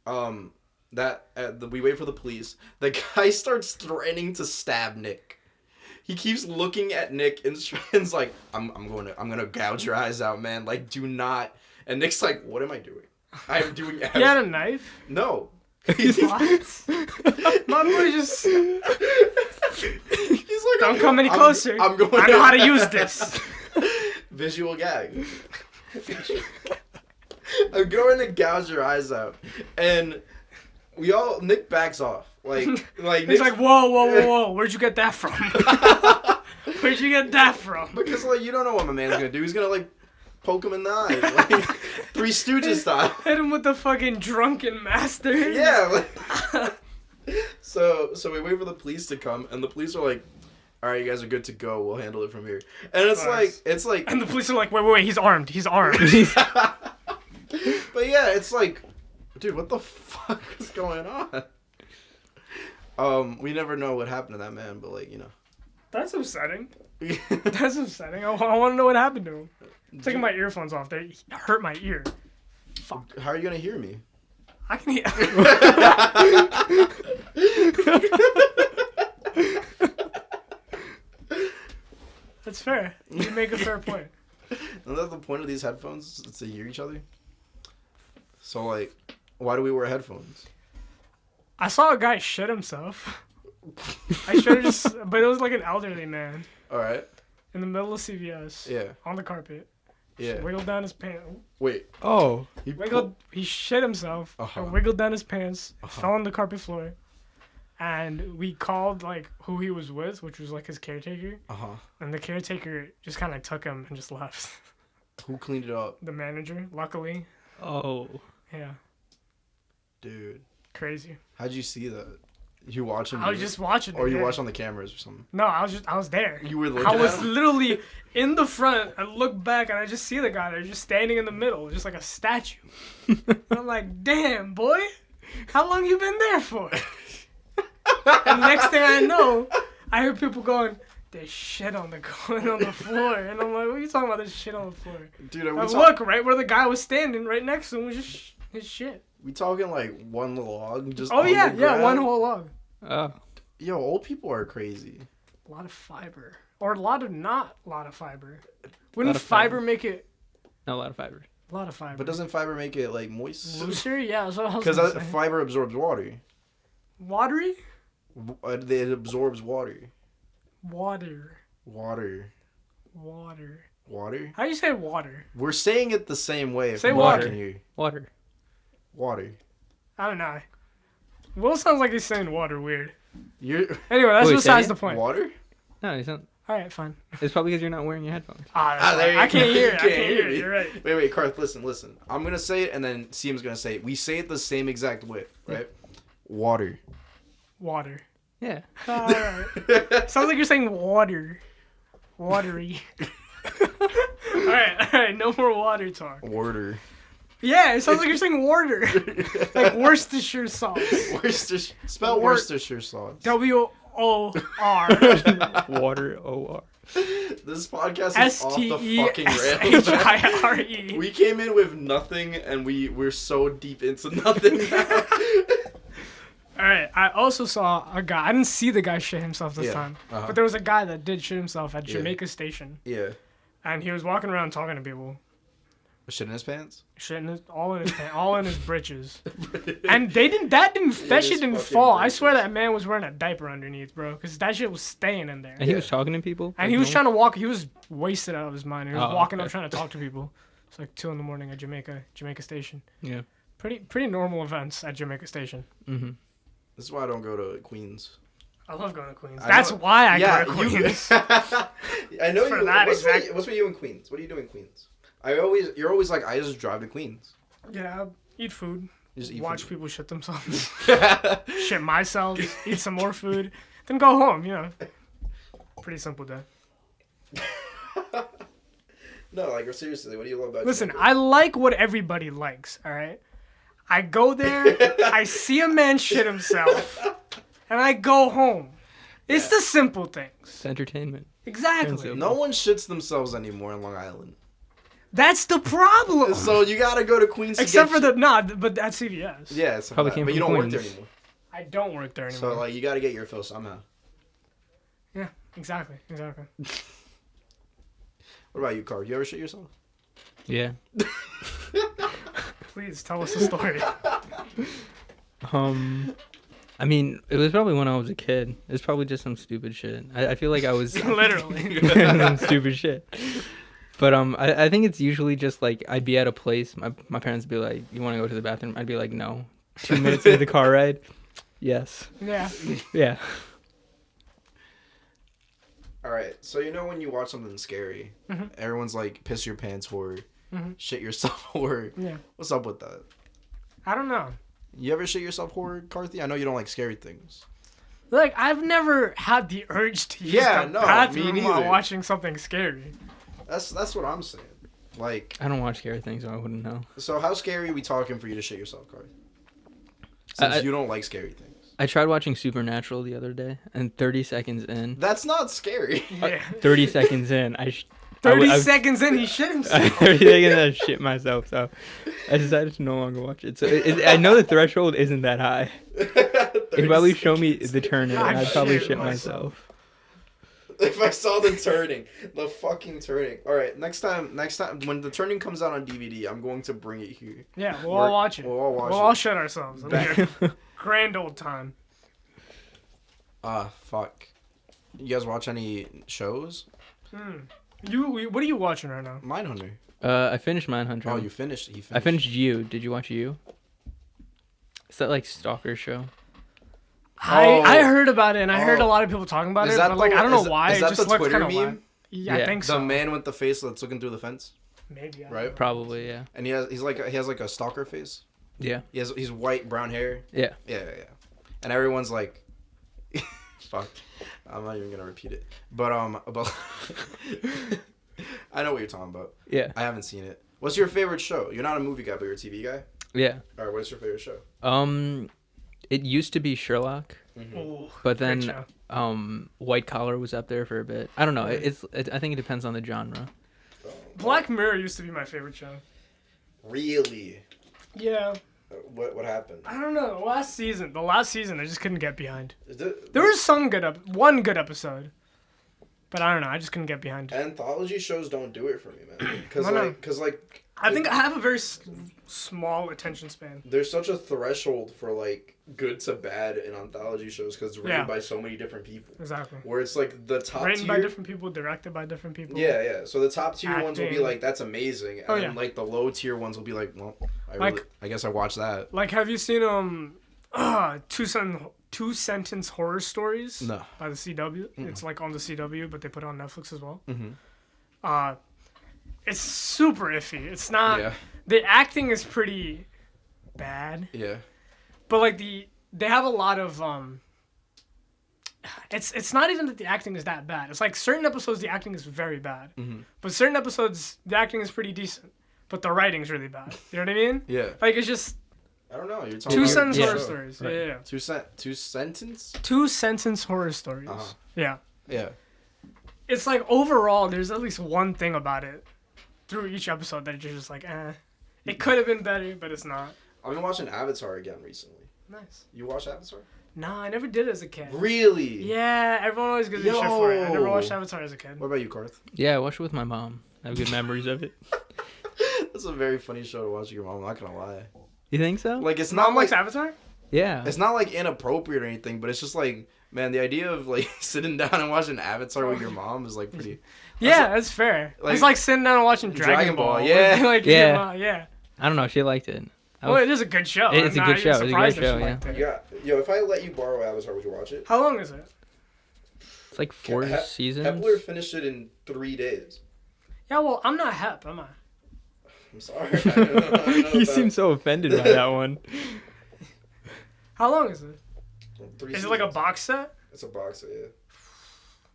We wait for the police. The guy starts threatening to stab Nick. He keeps looking at Nick and like, I'm gonna gouge your eyes out, man. Like, do not. And Nick's like, what am I doing? I'm doing. He had a knife? No. What? My boy just. He's like, Don't come any closer. I'm going. I know how to use this. Visual gag. I'm going to gouge your eyes out, and Nick backs off. Like He's Nick's, like, whoa. Where'd you get that from? Where'd you get that from? because like you don't know what my man's gonna do. He's gonna like poke him in the eye, like Three Stooges style. Hit him with the fucking drunken master. Yeah. Like, so we wait for the police to come, and the police are like, all right, you guys are good to go. We'll handle it from here. And it's like, And the police are like, wait, he's armed. But yeah, it's like, dude, what the fuck is going on? We never know what happened to that man, but like, you know. That's upsetting. That's upsetting. I want to know what happened to him. I'm taking my earphones off. They hurt my ear. Fuck. How are you gonna hear me? I can hear. That's fair. You make a fair point. Isn't that the point of these headphones? It's to hear each other. So like, why do we wear headphones? I saw a guy shit himself. I should have just, but it was like an elderly man All right. in the middle of CVS. Yeah. On the carpet. Yeah. Wiggled down his pants. Wait. Oh. He shit himself. And wiggled down his pants. Fell on the carpet floor. And we called like who he was with, which was like his caretaker. And the caretaker just kind of took him and just left. Who cleaned it up? The manager, luckily. Oh. Yeah. Dude. Crazy. How'd you see that? You watching? I was just watching. Or you watched on the cameras or something? No, I was there. You were looking I at was him? literally in the front. I look back and I just see the guy there, just standing in the middle, just like a statue. And I'm like, damn, boy, how long you been there for? And next thing I know, I hear people going, "There's shit on the floor," and I'm like, "What are you talking about? There's shit on the floor." Dude, Look, right where the guy was standing, right next to him was just his shit. We talking like one log? Just Oh on yeah, the ground? one whole log. Oh. Yo, old people are crazy. A lot of fiber, or a lot of fiber. Wouldn't fiber make it? Not a lot of fiber. A lot of fiber. But doesn't fiber make it like moist? Looser? Yeah, that's what I was Because gonna say. fiber absorbs water. Watery? It absorbs water. Water. Water. Water. Water? How do you say water? We're saying it the same way. Say from water. watching you. Water. Water. I don't know. Will sounds like he's saying water weird. You're Anyway, that's Wait, besides say the point. water? No, it's not. Alright, fine. It's probably because you're not wearing your headphones. There you I can't go. hear You it. I can't can't hear hear it. me. You're right. Wait, Karth, listen. I'm gonna say it and then Siam's gonna say it. We say it the same exact way, right? Water. Water. Yeah. Alright. Sounds like you're saying water. Watery. Alright, no more water talk. Water. Yeah, it sounds like you're saying water. Like Worcestershire sauce. Spell Worcestershire sauce. W-O-R. Water. O-R. This podcast is off the fucking rails. S-T-E-S-H-I-R-E. We came in with nothing and we're so deep into nothing now. Alright, I also saw a guy. I didn't see the guy shit himself this time. Uh-huh. But there was a guy that did shit himself at Jamaica Station. Yeah. And he was walking around talking to people. Shit in his pants? All in his pants, all in his britches. And that shit didn't fucking fall. I britches. swear that man was wearing a diaper underneath, bro. Because that shit was staying in there. And he was talking to people? And he was trying to walk. He was wasted out of his mind. He was Oh, walking okay. up trying to talk to people. It's like 2 a.m. at Jamaica Station. Yeah. Pretty normal events at Jamaica Station. Mm-hmm. This is why I don't go to Queens. I love going to Queens. I That's know- why I yeah, go to Queens. I know For you. that What's exact- with you in Queens? What do you do in Queens? You're always like, I just drive to Queens. Yeah, eat food. You just eat Watch food. people shit themselves. Shit myself. Eat some more food. Then go home, you know. Pretty simple day. No, like seriously, what do you love about? Listen, Jamaica? I like what everybody likes, alright? I go there, I see a man shit himself, and I go home. It's the simple things. It's entertainment. Exactly. No one shits themselves anymore in Long Island. That's the problem. So you gotta go to Queens. Except for but that's CVS. Yeah, it's Probably came but you from don't work there Queens. anymore. I don't work there anymore. So like, you gotta get your fill somehow. Yeah, exactly. What about you, Carl? You ever shit yourself? Yeah. Please tell us the story. I mean, it was probably when I was a kid. It was probably just some stupid shit. I feel like I was Literally. some stupid shit. But I think it's usually just like I'd be at a place. My parents would be like, "You want to go to the bathroom?" I'd be like, "No." 2 minutes into the car ride. Yes. Yeah. Yeah. All right. So you know when you watch something scary, everyone's like, "Piss your pants horror," "Shit yourself horror." Yeah. What's up with that? I don't know. You ever shit yourself horror, Carthy? I know you don't like scary things. Like, I've never had the urge to use Yeah, the no, me bathroom while neither. watching something scary. That's what I'm saying. Like, I don't watch scary things, so I wouldn't know. so how scary are we talking for you to shit yourself, Carthy? Since you don't like scary things. I tried watching Supernatural the other day, and 30 seconds in, That's not scary. Yeah. 30 seconds in, 30 seconds in, he shit himself. 30 seconds in, I shit myself. So I decided to no longer watch it. So I know the threshold isn't that high. It'd probably show me the turn in, and I'd probably shit myself. If I saw the turning, the fucking turning. All right, next time, when the turning comes out on DVD, I'm going to bring it here. Yeah, we'll all watch it. We'll all watch We'll it. all shut ourselves. It'll be a grand old time. Fuck. You guys watch any shows? What are you watching right now? Mindhunter. I finished Mindhunter. Oh, you finished? He finished. I finished You. Did you watch You? Is that like stalker show? I heard about it, and I heard a lot of people talking about it, but like I don't know why. Is It that just the looks Twitter kind of meme? Yeah, I think so. The man with the face that's looking through the fence, Maybe. I right? don't know. Probably, yeah. And he has like a stalker face. Yeah. He's white, brown hair. Yeah. Yeah. And everyone's like, fuck. I'm not even gonna repeat it. But about I know what you're talking about. Yeah. I haven't seen it. What's your favorite show? You're not a movie guy, but you're a TV guy. Yeah. All right. What's your favorite show? It used to be Sherlock, Ooh, but great then show. White Collar was up there for a bit. I don't know. I think it depends on the genre. Black Mirror used to be my favorite show. Really? Yeah. What happened? I don't know. The last season, I just couldn't get behind. There There was one good episode, but I don't know. I just couldn't get behind it. Anthology shows don't do it for me, man. Because Why not? I think I have a very small attention span. there's such a threshold for like good to bad in anthology shows because it's written Yeah. by so many different people. Exactly. Where it's like the top Written tier. by different people, directed by different people. Yeah. So the top tier ones will be Acting. like, that's amazing, and Oh, then yeah. like the low tier ones will be like, well, Like- I guess I watched that. Like, have you seen two sentence horror stories? No. By the CW. It's like on the CW, but they put it on Netflix as well. Mhm. It's super iffy. It's not. Yeah. The acting is pretty bad, Yeah. but like they have a lot of It's not even that the acting is that bad. It's like certain episodes the acting is very bad, but certain episodes the acting is pretty decent, but the writing's really bad. You know what I mean? Yeah. Like it's just I don't know. You're talking two about sentence yeah. horror stories. Right. Yeah. two sentence. Two sentence horror stories. Uh-huh. Yeah. Yeah. It's like overall there's at least one thing about it through each episode that you're just like, it could have been better, but it's not. I've been watching Avatar again recently. Nice. You watch Avatar? Nah, I never did as a kid. Really? Yeah, everyone always gives me shit for it. I never Yo. watched Avatar as a kid. What about you, Karth? Yeah, I watched it with my mom. I have good memories of it. That's a very funny show to watch with your mom. I'm not gonna lie. You think so? Like it's Mom not like likes Avatar? Yeah. it's not like inappropriate or anything, but it's just like, man, the idea of like sitting down and watching Avatar with your mom is like pretty. Yeah, that's fair. like- It's like sitting down and watching Dragon Dragon Ball, Ball. yeah. Like, Yeah. yeah. I don't know. She liked it. Well, it is a good show. It's a I'm good not show. even It's a surprised good that show, she yeah. liked it. Yeah, yo, if I let you borrow Avatar, would you watch it? How long is it? It's like 4 Hep- seasons. Hepler finished it in 3 days. Yeah, well, I'm not Hep, am I? I'm sorry. I don't know You about- seem so offended by that one. How long is it? 3 Is it like a seasons. box set? It's a box set, yeah.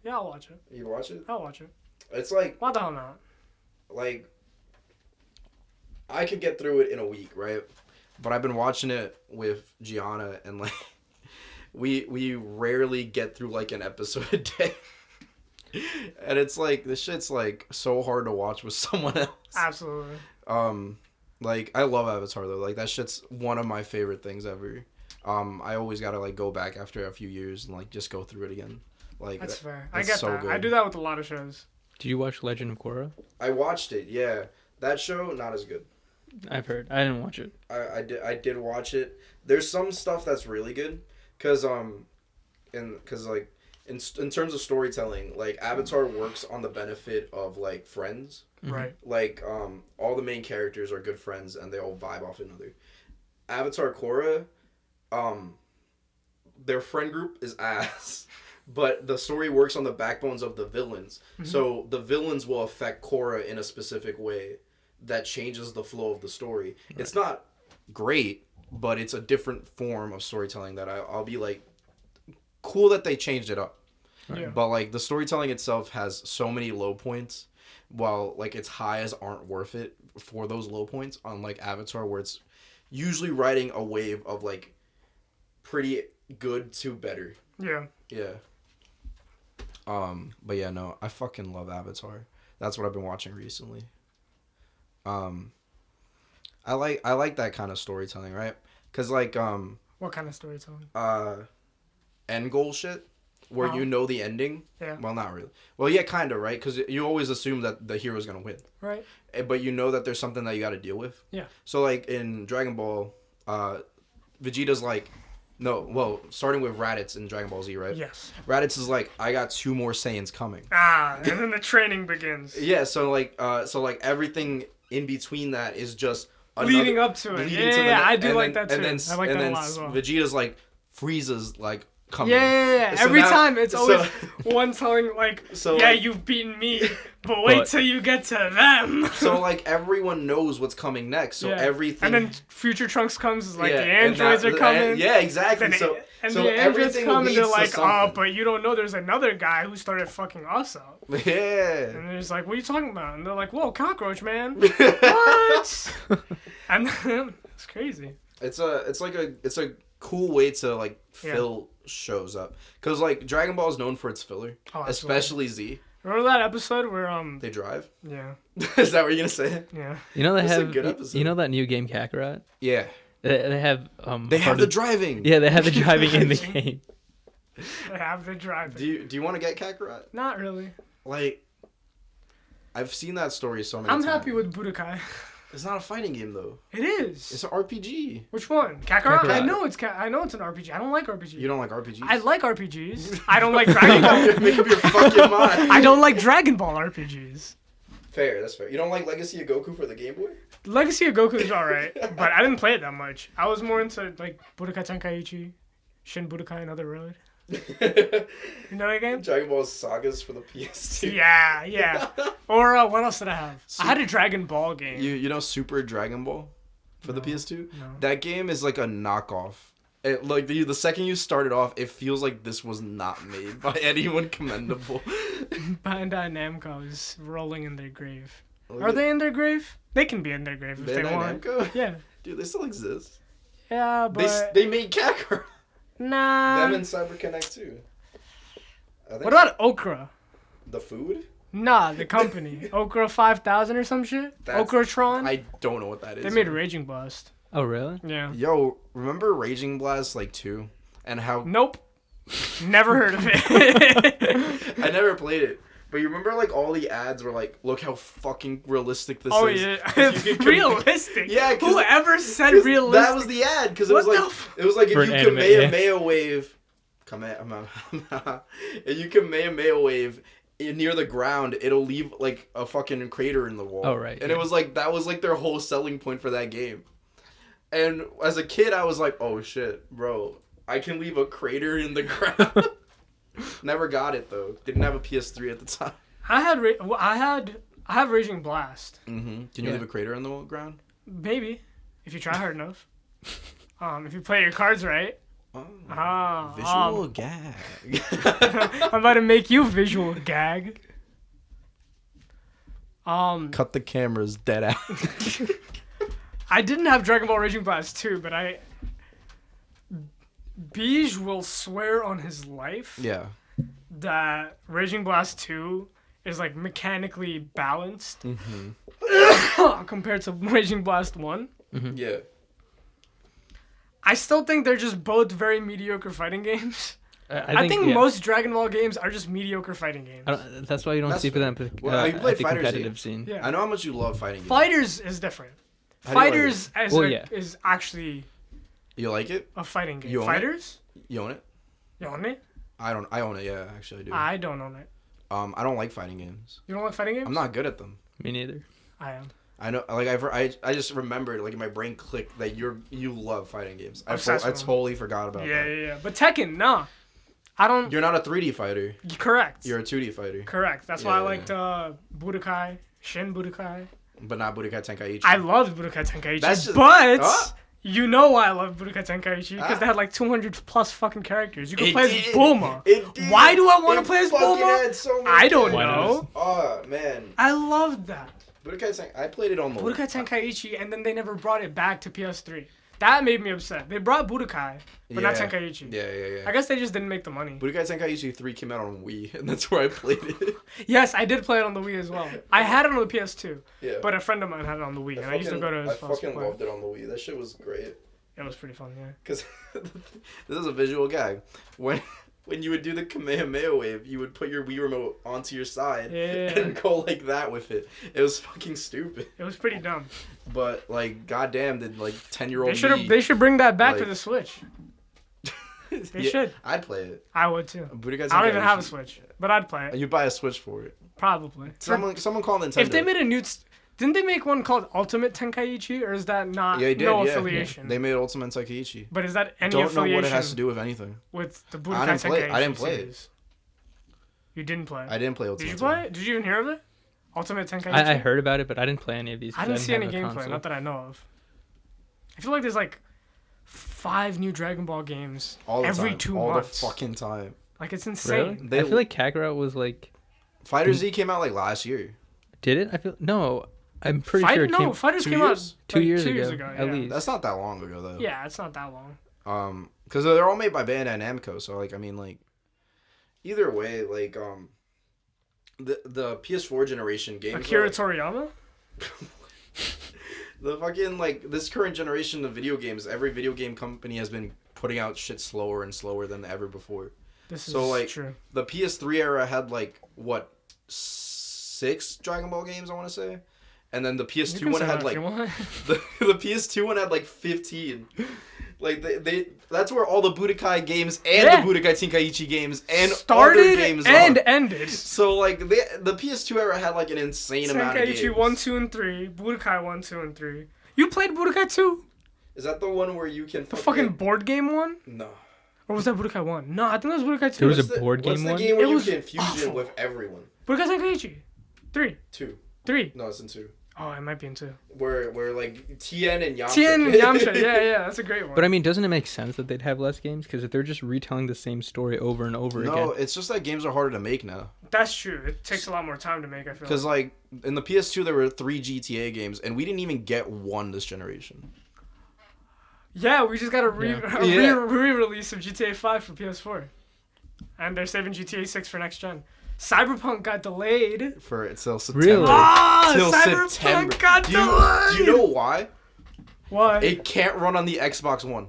Yeah, I'll watch it. You watch it? I'll watch it. It's like Why the hell not? I could get through it in a week, right? But I've been watching it with Gianna, and like we rarely get through like an episode a day. And it's like this shit's like so hard to watch with someone else. Absolutely. Like I love Avatar though. Like that shit's one of my favorite things ever. I always gotta like go back after a few years and like just go through it again. Like That's fair. I that's get so that. I good. do that with a lot of shows. Did you watch Legend of Korra? I watched it, yeah. That show not as good. I've heard. I didn't watch it. I did watch it. There's some stuff that's really good, cause in terms of storytelling, like Avatar works on the benefit of like friends. Right. Like all the main characters are good friends and they all vibe off another. Avatar Korra, their friend group is ass, but the story works on the backbones of the villains. So the villains will affect Korra in a specific way that changes the flow of the story. Right. It's not great, but it's a different form of storytelling that I'll be like, cool that they changed it up. Right. Yeah. But like the storytelling itself has so many low points, while like its highs aren't worth it for those low points. Unlike Avatar, where it's usually riding a wave of like pretty good to better. Yeah. Yeah. But yeah, no, I fucking love Avatar. That's what I've been watching recently. I like that kind of storytelling, right? Cause like What kind of storytelling? end goal shit, where you know the ending. Yeah. Well, not really. Well, yeah, kind of, right? Because you always assume that the hero's gonna win. Right. But you know that there's something that you got to deal with. Yeah. So like in Dragon Ball, Vegeta's like, no, well, starting with Raditz in Dragon Ball Z, right? Yes. Raditz is like, I got 2 more Saiyans coming. And then the training begins. Yeah. So like everything in between that is just Leading up to it. Yeah, I do like that too. I like that a lot as well. Vegeta's like Frieza's like coming. Yeah. So Every now- time it's always so- one telling like, So, yeah, like- you've beaten me, but wait till you get to them. So like everyone knows what's coming next. So everything. And then Future Trunks comes is like the and androids are coming. Yeah, exactly. Then So and so the androids everything come and they're leads to like, oh, something. but you don't know there's another guy who started fucking us up. Yeah. And they're just like, what are you talking about? And they're like, whoa, cockroach man. What? And then it's crazy. It's a cool way to like fill shows up, because like Dragon Ball is known for its filler, especially Z. Remember that episode where They drive? Yeah. Is that what you're gonna say? Yeah. You know they That's a have. good episode. You know that new game Kakarot? Yeah. They have. They have the driving. Yeah, they have the driving in the game. They have the driving. Do you want to get Kakarot? Not really. Like, I've seen that story so many I'm times. happy with Budokai. It's not a fighting game though. It is. It's an RPG. Which one? Kakarot? Kakarot. I know it's an RPG. I don't like RPG. You don't like RPGs? I like RPGs. I don't like Dragon Ball. Make up your fucking mind. I don't like Dragon Ball RPGs. Fair, that's fair. You don't like Legacy of Goku for the Game Boy? Legacy of Goku is alright, but I didn't play it that much. I was more into like Budokai Tenkaichi, Shin Budokai Another Road. You know that game? Dragon Ball Sagas for the PS2. Yeah. Or what else did I have? I had a Dragon Ball game. You know Super Dragon Ball for the PS2? No. That game is like a knockoff. It, like the second you start it off, it feels like this was not made by anyone commendable. Bandai Namco is rolling in their grave. Look Are at they in their grave? They can be in their grave if they Bandai want. Namco? Yeah. Dude, they still exist. Yeah, but They made Kakarot. nah. Them and Cyber Connect too. What about Okra? the food? Nah, the company. Okra 5000 or some shit? That's- Okratron? I don't know what that is. They made Raging Blast. Oh, really? Yeah. Yo, remember Raging Blast like 2? And how Nope. Never heard of it. I never played it. But you remember like all the ads were like, look how fucking realistic this Oh is. yeah, 'Cause you could- realistic. Yeah, 'cause- whoever said 'cause realistic? That was the ad because it was What like the it was like For if an you anime, Kamehameha wave, if you Kamehameha wave near the ground, it'll leave like a fucking crater in the wall. Oh, right, And yeah. it was like that was like their whole selling point for that game. And as a kid, I was like, oh shit, bro, I can leave a crater in the ground. Never got it though. Didn't have a PS3 at the time. I have Raging Blast. Mm-hmm. Can you Yeah. leave a crater in the ground? Maybe, if you try hard enough. If you play your cards right. Oh, Ah, gag. I'm about to make you visual gag. Cut the cameras dead out. I didn't have Dragon Ball Raging Blast 2, but Beige will swear on his life Yeah. that Raging Blast 2 is like mechanically balanced Mm-hmm. compared to Raging Blast 1. Yeah. I still think they're just both very mediocre fighting games. I think yeah. most Dragon Ball games are just mediocre fighting games. That's why you don't That's see for fair. them Well, you at played the Fighter Z. competitive scene. Yeah. I know how much you love fighting games. Fighters is different. How do you like Fighters is actually You like it? a fighting game. You own it? Fighters? You own it? You own it? I own it, yeah, actually I do. I don't own it. I don't like fighting games. You don't like fighting games? I'm not good at them. Me neither. I am. I know, like I just remembered, like in my brain clicked that you love fighting games. I Obsessed with them. totally forgot about Yeah, that. yeah, yeah. But Tekken, nah. I don't. You're not a 3D fighter. Correct. You're a 2D fighter, Correct. That's why I Yeah, liked Budokai, Shin Budokai. but not Budokai Tenkaichi. I loved Budokai Tenkaichi, That's just- but Huh? you know why I love Budokai Tenkaichi because Ah. they had like 200 plus fucking characters. You could It play did. as Bulma. It did. Why do I want It to play as fucking Bulma? had so many I don't characters. know. Oh man, I loved that. I played it on the Budokai Tenkaichi, and then they never brought it back to PS3. That made me upset. They brought Budokai, but not Yeah. Tenkaichi. Yeah. I guess they just didn't make the money. Budokai Tenkaichi 3 came out on Wii, and that's where I played it. Yes, I did play it on the Wii as well. I had it on the PS2, Yeah. but a friend of mine had it on the Wii, and I used to go to his I house to fucking play. loved it on the Wii. That shit was great. It was pretty fun, yeah. Because this is a visual gag. when you would do the Kamehameha wave, you would put your Wii remote onto your side Yeah. and go like that with it. It was fucking stupid. It was pretty dumb. But like, goddamn, did like 10-year-old They should bring that back to like- the Switch. They Yeah, should. I'd play it. I would too. Budokai I don't even have a Tenkaichi. Switch, but I'd play it. You buy a Switch for it. Probably. Someone call Nintendo. If they made a new, didn't they make one called Ultimate Tenkaichi, or is that not Yeah, they did, no yeah. affiliation? They made Ultimate Tenkaichi. But is that any Don't know affiliation what it has to do with anything. with the I Budokai didn't play Tenkaichi it. I didn't play it. series? You didn't play it. I didn't play Ultimate. Did you play it? Did you even hear of it? Ultimate Tenkaichi. I heard about it, but I didn't play any of these. 'cause I didn't see any have a gameplay, console. not that I know of. I feel like there's like 5 new Dragon Ball games All the every time. 2 all months. the fucking time. Like it's Really? insane. They- I feel like Kakarot was like. Fighter Z came out like last year. Did it? I feel no. I'm pretty sure it came Fighters 2 came years? out 2 like, years 2 ago, years ago. at Yeah. least. That's not that long ago though. Yeah, it's not that long. Because they're all made by Bandai Namco, so like I mean like, either way like the PS4 generation games. Akira are, Toriyama. the fucking like this current generation of video games, every video game company has been putting out shit slower and slower than ever before. This is So, like, true. The PS3 era had like what 6 Dragon Ball games I want to say, and then the You PS2 can one say had that like if you want. the PS2 one had like 15. Like they that's where all the Budokai games and Yeah. the Budokai Tenkaichi games and other Started games and are. ended. So like the PS2 era had like an insane amount of games. Tenkaichi 1, 2, and 3. Budokai 1, 2, and 3. You played Budokai 2? Is that the one where you can The fucking board game one? no? Or was that Budokai 1? No, I think that was Budokai 2. There was What's a board what's game the one? game where It you was can fusion awful. with everyone? Budokai Tenkaichi 3. 2. 3. No, it's in 2. Oh, it might be in 2. Where like Tien and Yamcha. Tien and Yamcha. Yeah, that's a great one. But I mean, doesn't it make sense that they'd have less games? Because if they're just retelling the same story over and over No, again. it's just that games are harder to make now. That's true. It takes a lot more time to make, I feel Because like in the PS2 there were 3 GTA games and we didn't even get one this generation. Yeah, we just got a Yeah. re-release of GTA 5 for PS4. And they're saving GTA 6 for next gen. Cyberpunk got delayed. For until September. Really? Ah, Till Cyberpunk September. got Do delayed. you know why? Why? It can't run on the Xbox One.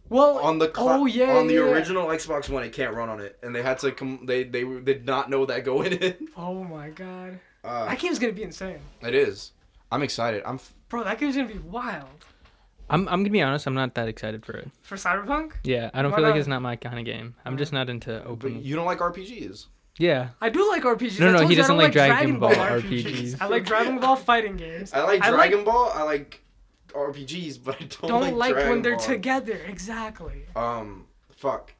well, On the oh yeah, on the yeah. original Xbox One, it can't run on it, and they had to they did not know that going in. Oh my god, Uh, that game's gonna be insane, it is. I'm excited. bro. That game's gonna be wild. I'm gonna be honest. I'm not that excited for it. For Cyberpunk, Yeah, I don't Why feel like not? it's not my kind of game. I'm just not into But open. you don't like RPGs. Yeah, I do like RPGs. No, I no, told he you I doesn't don't like Dragon Dragon Ball Ball RPGs. I like Dragon Ball fighting games. I like Dragon Ball. I like RPGs, but I Don't like Dragon when they're Ball. together. Exactly. Fuck.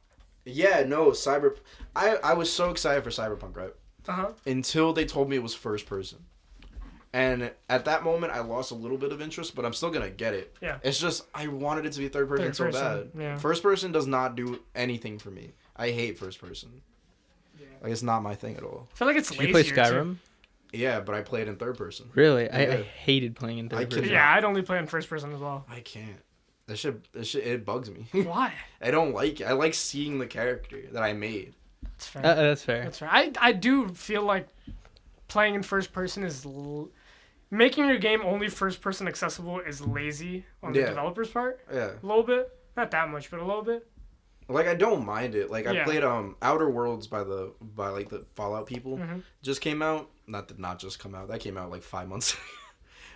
Yeah, no, I was so excited for Cyberpunk, right? Uh-huh. Until they told me it was first person. And at that moment, I lost a little bit of interest, but I'm still gonna get it. Yeah. It's just, I wanted it to be third person Third so person, bad. yeah. First person does not do anything for me. I hate first person. Yeah. Like, it's not my thing at all. I feel like it's did you play lazier, too. Skyrim? Yeah, but I play it in third person. Really? I Yeah. hated playing in I third can- person. Yeah, I'd only play in first person as well. I can't. That shit, it bugs me. Why? I don't like it. I like seeing the character that I made. That's fair. That's fair. That's fair. I do feel like playing in first person is making your game only first person accessible is lazy on the Yeah. developer's part. Yeah. A little bit, not that much, but a little bit. Like, I don't mind it. Like, I Yeah. played Outer Worlds by the Fallout people. Mhm. Just came out. Not just come out. That came out like 5 months ago.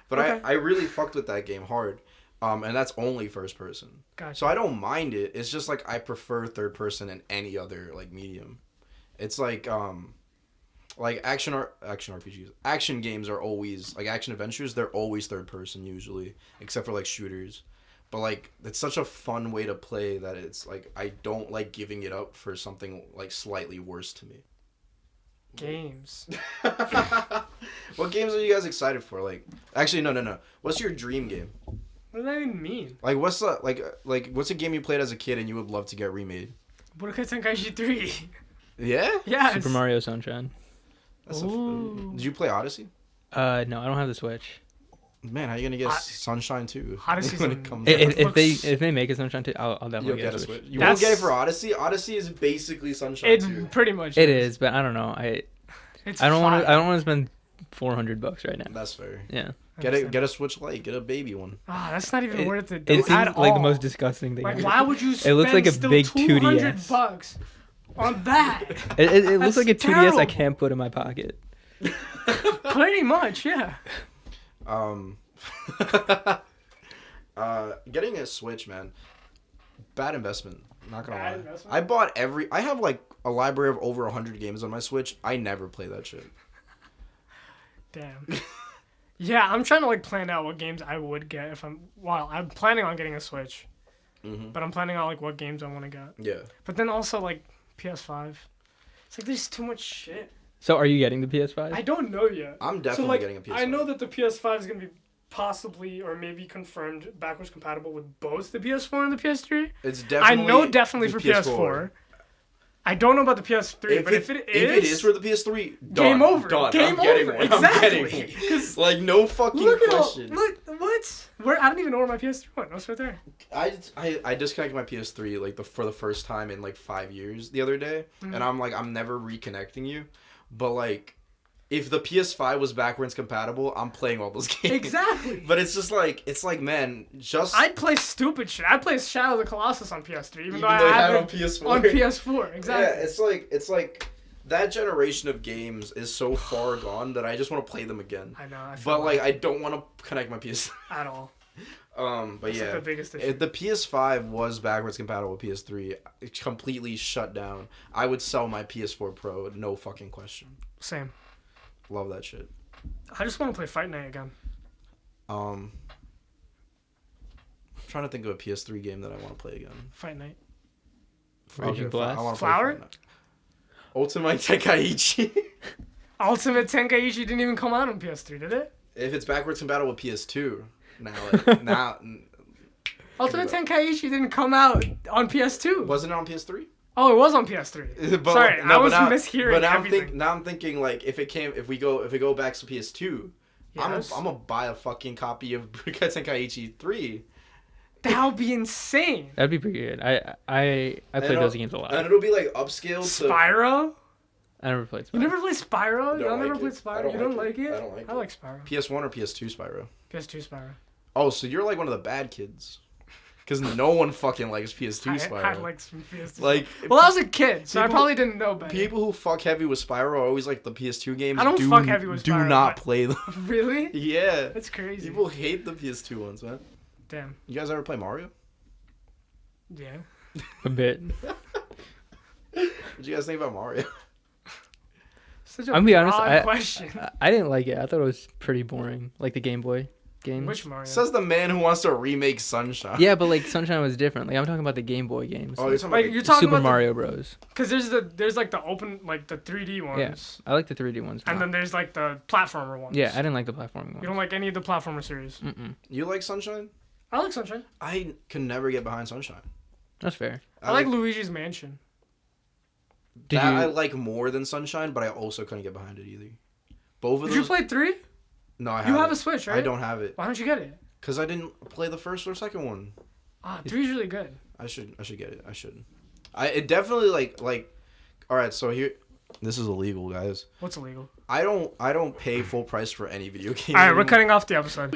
But Okay. I really fucked with that game hard. And that's only first person. Gotcha. So I don't mind it. It's just like I prefer third person in any other like medium. It's like action RPGs. Action games are always like action adventures, they're always third person usually, except for like shooters. But like it's such a fun way to play that it's like I don't like giving it up for something like slightly worse to me. Games. What games are you guys excited for? Like actually no. What's your dream game? What does that even mean? Like what's the what's a game you played as a kid and you would love to get remade? Budokai Tenkaichi 3. Yeah? Yes. Super Mario Sunshine. That's Ooh. Did you play Odyssey? No, I don't have the Switch. Man, how you gonna get Sunshine too? Odyssey's when on- it comes It- out? If they make a Sunshine 2, I'll You'll definitely get get a a Switch. Switch. You That's- won't get it for Odyssey. Odyssey is basically Sunshine It too. pretty much It is, but I don't know. It's I don't want fire. to spend $400 right now. That's fair. Yeah. Get a Switch Lite. Get a baby one. Ah, that's not even worth it. It seems at like the all. most disgusting thing. Like, ever. why would you spend It looks like a still big $200 2DS. on that? It looks That's like a 2DS terrible. I can't put in my pocket. Pretty much, yeah. Getting a Switch, man. Bad investment. Not gonna Bad lie. investment? I bought I have like a library of over 100 games on my Switch. I never play that shit. Damn. Yeah, I'm trying to like plan out what games I would get if I'm planning on getting a Switch. Mm-hmm. But I'm planning on like what games I want to get. Yeah. But then also like PS5. It's like there's too much shit. So are you getting the PS5? I don't know yet. I'm definitely so, like, getting a PS5. I know that the PS5 is going to be possibly or maybe confirmed backwards compatible with both the PS4 and the PS3. It's definitely. I know definitely the for PS4. I don't know about the PS3, but if it is for the PS3, game over. Done. Game I'm getting over. one. Exactly. I'm getting one. Like no fucking Look at all, question. look what? I don't even know where my PS3 went. What's right there? I disconnected my PS3 like for the first time in like 5 years the other day, and I'm like I'm never reconnecting you, but like. If the PS5 was backwards compatible, I'm playing all those games. Exactly. But it's just like, man, just... I'd play stupid shit. I'd play Shadow of the Colossus on PS3, even though though I it have had it on PS4. on PS4, exactly. Yeah, it's like, that generation of games is so far gone that I just want to play them again. I know. But, like, I don't want to connect my PS... At all. But That's yeah. like the biggest issue. If the PS5 was backwards compatible with PS3, it completely shut down. I would sell my PS4 Pro, no fucking question. Same. Love that shit. I just want to play Fight Night again. I'm trying to think of a PS3 game that I want to play again. Fight Night. Raging Blast? I wanna play Flower? Fight Night. Ultimate Tenkaichi. Ultimate Tenkaichi didn't even come out on PS3, did it? If it's backwards compatible with PS2, now Ultimate Tenkaichi didn't come out on PS2. wasn't it on PS3? Oh, it was on PS3. But, Sorry, no, I but was now, mishearing but now everything. I'm thinking like if we go back to PS2, Yes. I'm gonna buy a fucking copy of Budokai Tenkaichi 3. That would be insane. That'd be pretty good. I played those games a lot. And it'll be like upscaled Spyro? I never played Spyro. You never played Spyro? Don't Y'all never like played it. Spyro? You don't like it? I don't like it. I like Spyro. PS1 or PS2 Spyro? PS2 Spyro. Oh, so you're like one of the bad kids. Because no one fucking likes PS2 Spyro. I like some PS2. Like, well, I was a kid, so I people- probably didn't know better. people who fuck heavy with Spyro are always like the PS2 games. I don't fuck heavy with Do Spyro, not but- play them. Really? Yeah. That's crazy. People hate the PS2 ones, man. Damn. You guys ever play Mario? Yeah. A bit. What'd you guys think about Mario? Such a I'm gonna be honest, broad question. I didn't like it. I thought it was pretty boring. Like the Game Boy games. Which Mario? Says the man who wants to remake Sunshine. Yeah, but like Sunshine was different. Like I'm talking about the Game Boy games. Oh, you're talking Like about you're talking Super about Mario Bros. Because there's like the open like the 3D ones, I like the 3D ones. and then there's like the platformer ones. Yeah, I didn't like the platforming ones. You don't like any of the platformer series. Mm-mm. You like Sunshine? I like Sunshine. I can never get behind Sunshine. That's fair. I like Luigi's Mansion. Did that you? I like more than Sunshine, but I also couldn't get behind it either. Both of Did those. you play 3? No, I You haven't. have a Switch, right? I don't have it Why don't you get it? because I didn't play the first or second one. Ah, 3's really good. I should get it. I should. It definitely like. All right, so here, this is illegal, guys. What's illegal? I don't pay full price for any video game. All right, we're anymore. cutting off the episode.